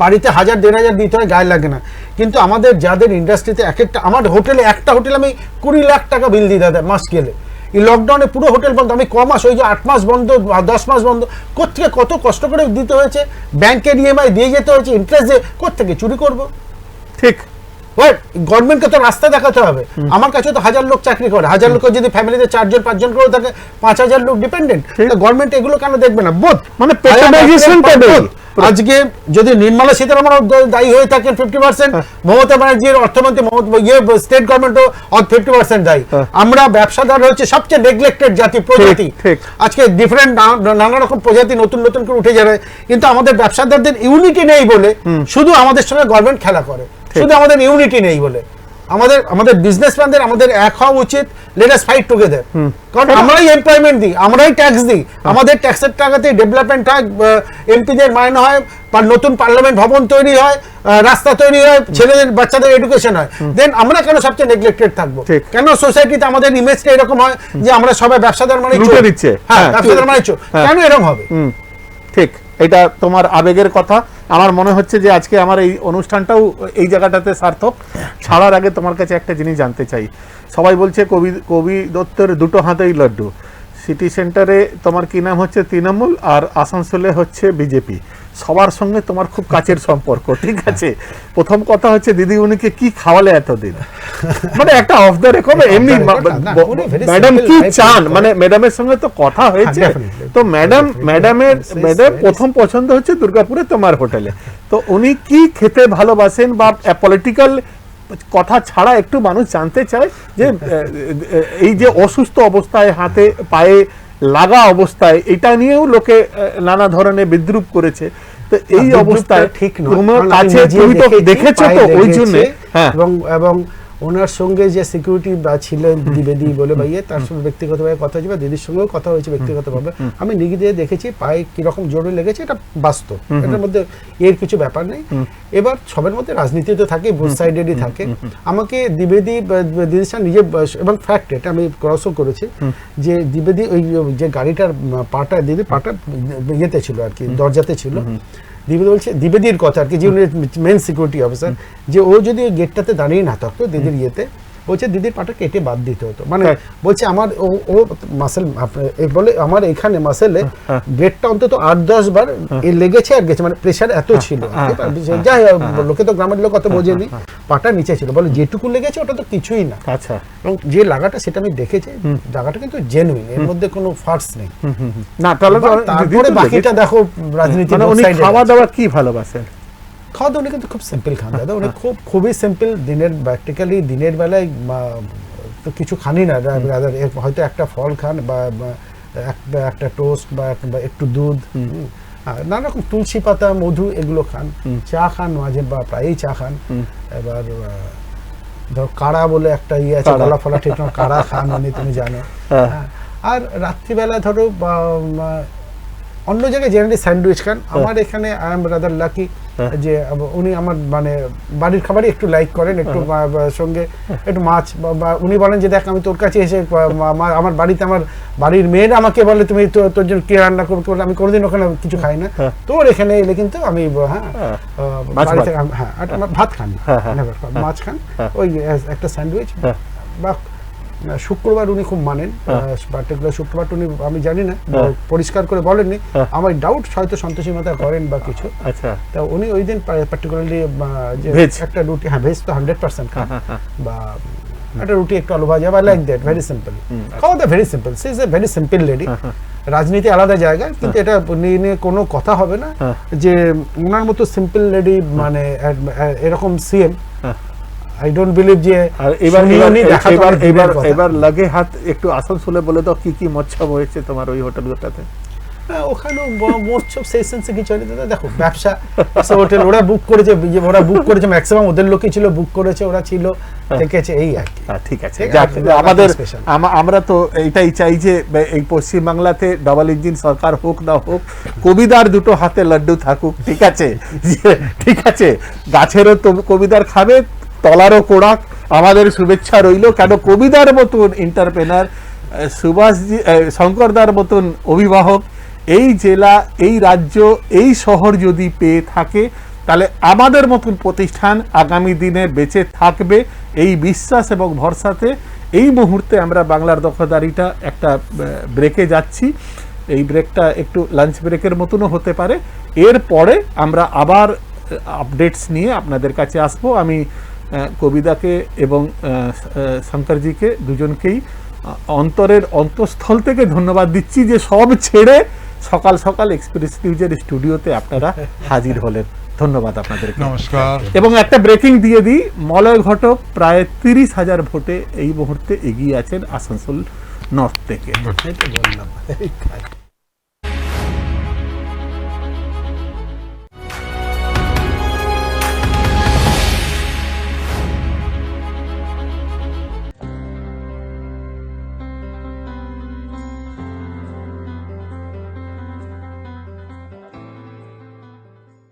বাড়িতে 1000, 1500 দিতে হয়, গায়ে লাগে না। কিন্তু আমাদের যাদের ইন্ডাস্ট্রিতে আমার হোটেলে, একটা হোটেলে আমি 20 লাখ টাকা বিল দিই দাদা মাস গেলে। এই লকডাউনে পুরো হোটেল বন্ধ, আমি কমাস ওই যে 8 মাস বন্ধ, 10 মাস বন্ধ, কোথেকে কত কষ্ট করে দিতে হয়েছে, ব্যাংকের ইএমআই দিয়ে যেতে হয়েছে, ইন্টারেস্ট দিয়ে, কোথেকে চুরি করবো? ঠিক। গভর্নমেন্টকে তো রাস্তা দেখাতে হবে। আমার কাছে তো 1000 লোক চাকরি করে, 1000 লোক যদি ফ্যামিলিতে 4 জন 5 জন করে থাকে, 5000 লোক ডিপেন্ডেন্ট। গভর্নমেন্ট এগুলো কেন দেখবে না? বোধ মানে আজকে যদি নির্মলা সীতারামন দায়ী হয়ে থাকেন 50%, মমতা ব্যানার্জির অর্থমন্ত্রী স্টেট গভর্নমেন্টও 50% দায়ী। আমরা ব্যবসাদার হচ্ছে সবচেয়ে নেগলেক্টেড জাতি, প্রজাতি। আজকে ডিফারেন্ট নানা রকম প্রজাতি নতুন নতুন করে উঠে যাবে, কিন্তু আমাদের ব্যবসাদারদের ইউনিটি নেই বলে শুধু আমাদের সঙ্গে গভর্নমেন্ট খেলা করে, শুধু আমাদের ইউনিটি নেই বলে। আমাদের বিজনেসম্যানদের আমাদের এক হওয়া উচিত, লেট আস ফাইট টুগেদার। কারণ আমরাই এমপ্লয়মেন্ট দিই, আমরাই ট্যাক্স দিই, আমাদের ট্যাক্সের টাকাতে ডেভেলপমেন্ট হয়, এমপিদের মাইনে হয়, নতুন পার্লামেন্ট ভবন তৈরি হয়, রাস্তা তৈরি হয়, ছেলেদের বাচ্চাদের এডুকেশন হয়। দেন আমরা কেন সবচেয়ে নেগলেক্টেড থাকবো? কেন সোসাইটিতে আমাদের ইমেজটা এরকম হয় যে আমরা সবাই ব্যবসাদার মানে লুটে দিচ্ছে? হ্যাঁ, ব্যবসাদার মানে কেন এরকম হবে? ঠিক, এটা তোমার আবেগের কথা। আমার মনে হচ্ছে যে আজকে আমার এই অনুষ্ঠানটাও এই জায়গাটাতে সার্থক। ছাড়ার আগে তোমার কাছে একটা জিনিস জানতে চাই। সবাই বলছে কবি দত্তের 2 হাতেই লাড্ডু। সিটি সেন্টারে তোমার কি নাম হচ্ছে তৃণমূল, আর আসানসোলে হচ্ছে বিজেপি। সবার সঙ্গে তোমার খুব কাছের সম্পর্ক, ঠিক আছে? প্রথম কথা হচ্ছে দিদি উনিকে কি খাওয়ালে এতদিন, মানে একটা অফ দ্য রেকর্ড, এমনি ম্যাডাম কি চান, মানে ম্যাডামের সঙ্গে তো কথা হয়েছে, তো ম্যাডাম প্রথম পছন্দ হচ্ছে দুর্গাপুরে তোমার হোটেলে। তো উনি কি খেতে ভালোবাসেন, বা পলিটিক্যাল কথা ছাড়া একটু মানুষ জানতে চায় যে এই যে অসুস্থ অবস্থায়, হাতে পায়ে লাগা অবস্থায়, এটা নিয়েও লোকে নানা ধরনের বিদ্রুপ করেছে। তো এই অবস্থায় ঠিক নয়, তোমার কাছে তুমি তো দেখেছো, তো ওই জন্য এবং ওনার সঙ্গে যে সিকিউরিটি ছিলেন দ্বিবেদী বলে ভাইয়ে, তার সঙ্গে ব্যক্তিগতভাবে কথা হয়েছে, বা দিদির সঙ্গেও কথা হয়েছে ব্যক্তিগতভাবে। আমি নিজে দিয়ে দেখেছি পায়ে কিরকম জোরে লেগেছে, এটা বাস্তব, এটার মধ্যে এর কিছু ব্যাপার নেই। এবার সবের মধ্যে রাজনীতি তো থাকে, বোথ সাইডেরই থাকে। আমাকে দ্বিবেদী দিদির সঙ্গে নিজে, এবং ফ্যাক্ট এটা আমি ক্রসও করেছি, যে দ্বিবেদী ওই যে গাড়িটার পাটা, দিদি পাটা ইয়েতে ছিল আর কি, দরজাতে ছিল। দ্বিবেদী বলছে, দ্বিবেদীর কথা আর কি, যে মেন সিকিউরিটি অফিসার, যে ও যদি ওই গেটটাতে দাঁড়িয়ে না থাকতো দিদির ইয়েতে, ও বলছে দিদির পাটা কেটে বাদ দিতে হতো, মানে হ্যাঁ। বলছে আমার ও মাসেল বলে আমার এখানে মাসেলে ব্রেডটা অন্তত 8-10 বার এ লেগেছে আর গেছে, মানে প্রেশার এত ছিল। যাই হোক, লোকে তো গ্রামের লোক অত বোঝেনি, পাটা নিচে ছিল, বলে যেটুকু লেগেছে ওটা তো কিছুই না। আচ্ছা, এবং যে লাগাটা সেটা আমি দেখেছি, জায়গাটা কিন্তু জেনুইন, এর মধ্যে কোনো ফার্স নেই। না তাহলে তো তারপরে বাকিটা দেখো রাজনীতি। মানে উনি খাওয়া দাওয়া কি ভালোবাসেন? খাওয়া দাওয়া উনি কিন্তু খুব সিম্পল খান দাদা, উনি খুবই সিম্পল। প্র্যাকটিক্যালি দিনের বেলায় তো কিছু খানি না, হয়তো একটা ফল খান বা একটা টোস্ট বা একটু দুধ, নানা রকম তুলসী পাতা, মধু এগুলো খান, চা খান মাঝে বা প্রায়ই চা খান। এবার ধর কাড়া বলে একটা ইয়ে আছে, গলা ফলা ঠিক না, কাড়া খান উনি, তুমি জানো। আর রাত্রিবেলা ধরো অন্য জায়গায় জেনারেলি স্যান্ডউইচ খান, আমার এখানে আই এম রাদার লাকি যে উনি আমার মানে বাড়ির খাবারই একটু লাইক করেন, একটু সঙ্গে একটু মাছ, বা উনি বলেন যে দেখ আমি তোর কাছে এসে আমার বাড়িতে আমার বাড়ির মেয়েরা আমাকে বলে তুমি তোর জন্য কে রান্না করবে, আমি কোনোদিন ওখানে কিছু খাই না, তোর এখানে এলে কিন্তু আমি বাড়িতে ভাত খান, মাছ খান, ওই একটা স্যান্ডউইচ। বা শুক্রবার উনি খুব মানেন, পার্টিকুলার শুক্রবার উনি আমি জানি না, পরিষ্কার করে বলেননি, আমার ডাউট হয়তো সন্তোষী মাতা করেন বা কিছু। আচ্ছা, তা উনি ওই দিন পার্টিকুলারলি একটা রুটি, হ্যাঁ ভেজ তো 100% খান, বা একটা রুটি একটু আলু ভাজা বা লাইক দ্যাট, ভেরি সিম্পল খাওয়া দাওয়া, very simple. She is a very simple lady. রাজনীতি আলাদা জায়গা, কিন্তু এটা নিয়ে কোনো কথা হবে না যে ওনার মতো সিম্পল লেডি মানে এরকম সিএম আই ডোন্ট বিলিভ যে। আর এবার লাগে হাত একটু আসানসোলে বলে দাও কি কি মৎসব হয়েছে তোমার ওই হোটেলটাতে? ওখানেও মৎসব সেই সেন্সে কিছু হয়নি দাদা, দেখো ব্যবসা হোটেল ওরা বুক করেছে, ম্যাক্সিমাম ওদের লোকই ছিল, বুক করেছে, ওরা ছিল, দেখেছে, এই আর কি। ঠিক আছে, আমাদের আমরা তো এইটাই চাই যে এই পশ্চিমবাংলাতে ডাবল ইঞ্জিন সরকার হোক না হোক, কবিদার দুটো হাতে লাড্ডু থাকুক, ঠিক আছে, ঠিক আছে, গাছেরও তো কবিদার খাবে, তলারও কোড়াক, আমাদের শুভেচ্ছা রইল। কেন কবিদার মতন এন্টারপ্রেনার, সুভাষজি শঙ্করদার মতন অভিভাবক এই জেলা, এই রাজ্য, এই শহর যদি পেয়ে থাকে, তাহলে আমাদের মতন প্রতিষ্ঠান আগামী দিনে বেঁচে থাকবে এই বিশ্বাস এবং ভরসাতে। এই মুহূর্তে আমরা বাংলার দখলদারিটা একটা ব্রেকে যাচ্ছি, এই ব্রেকটা একটু লাঞ্চ ব্রেকের মতনও হতে পারে। এরপরে আমরা আবার আপডেটস নিয়ে আপনাদের কাছে আসবো। আমি কবিদাকে এবং শঙ্করজিকে দুজনকেই অন্তরের অন্তঃস্থল থেকে ধন্যবাদ দিচ্ছি যে সব ছেড়ে সকাল সকাল এক্সপ্রেস নিউজের স্টুডিওতে আপনারা হাজির হলেন। ধন্যবাদ আপনাদেরকে, নমস্কার। এবং একটা ব্রেকিং দিয়ে দিই, মলয় ঘটক প্রায় 30,000 ভোটে এই মুহূর্তে এগিয়ে আছেন আসানসোল নর্থ থেকে। বললাম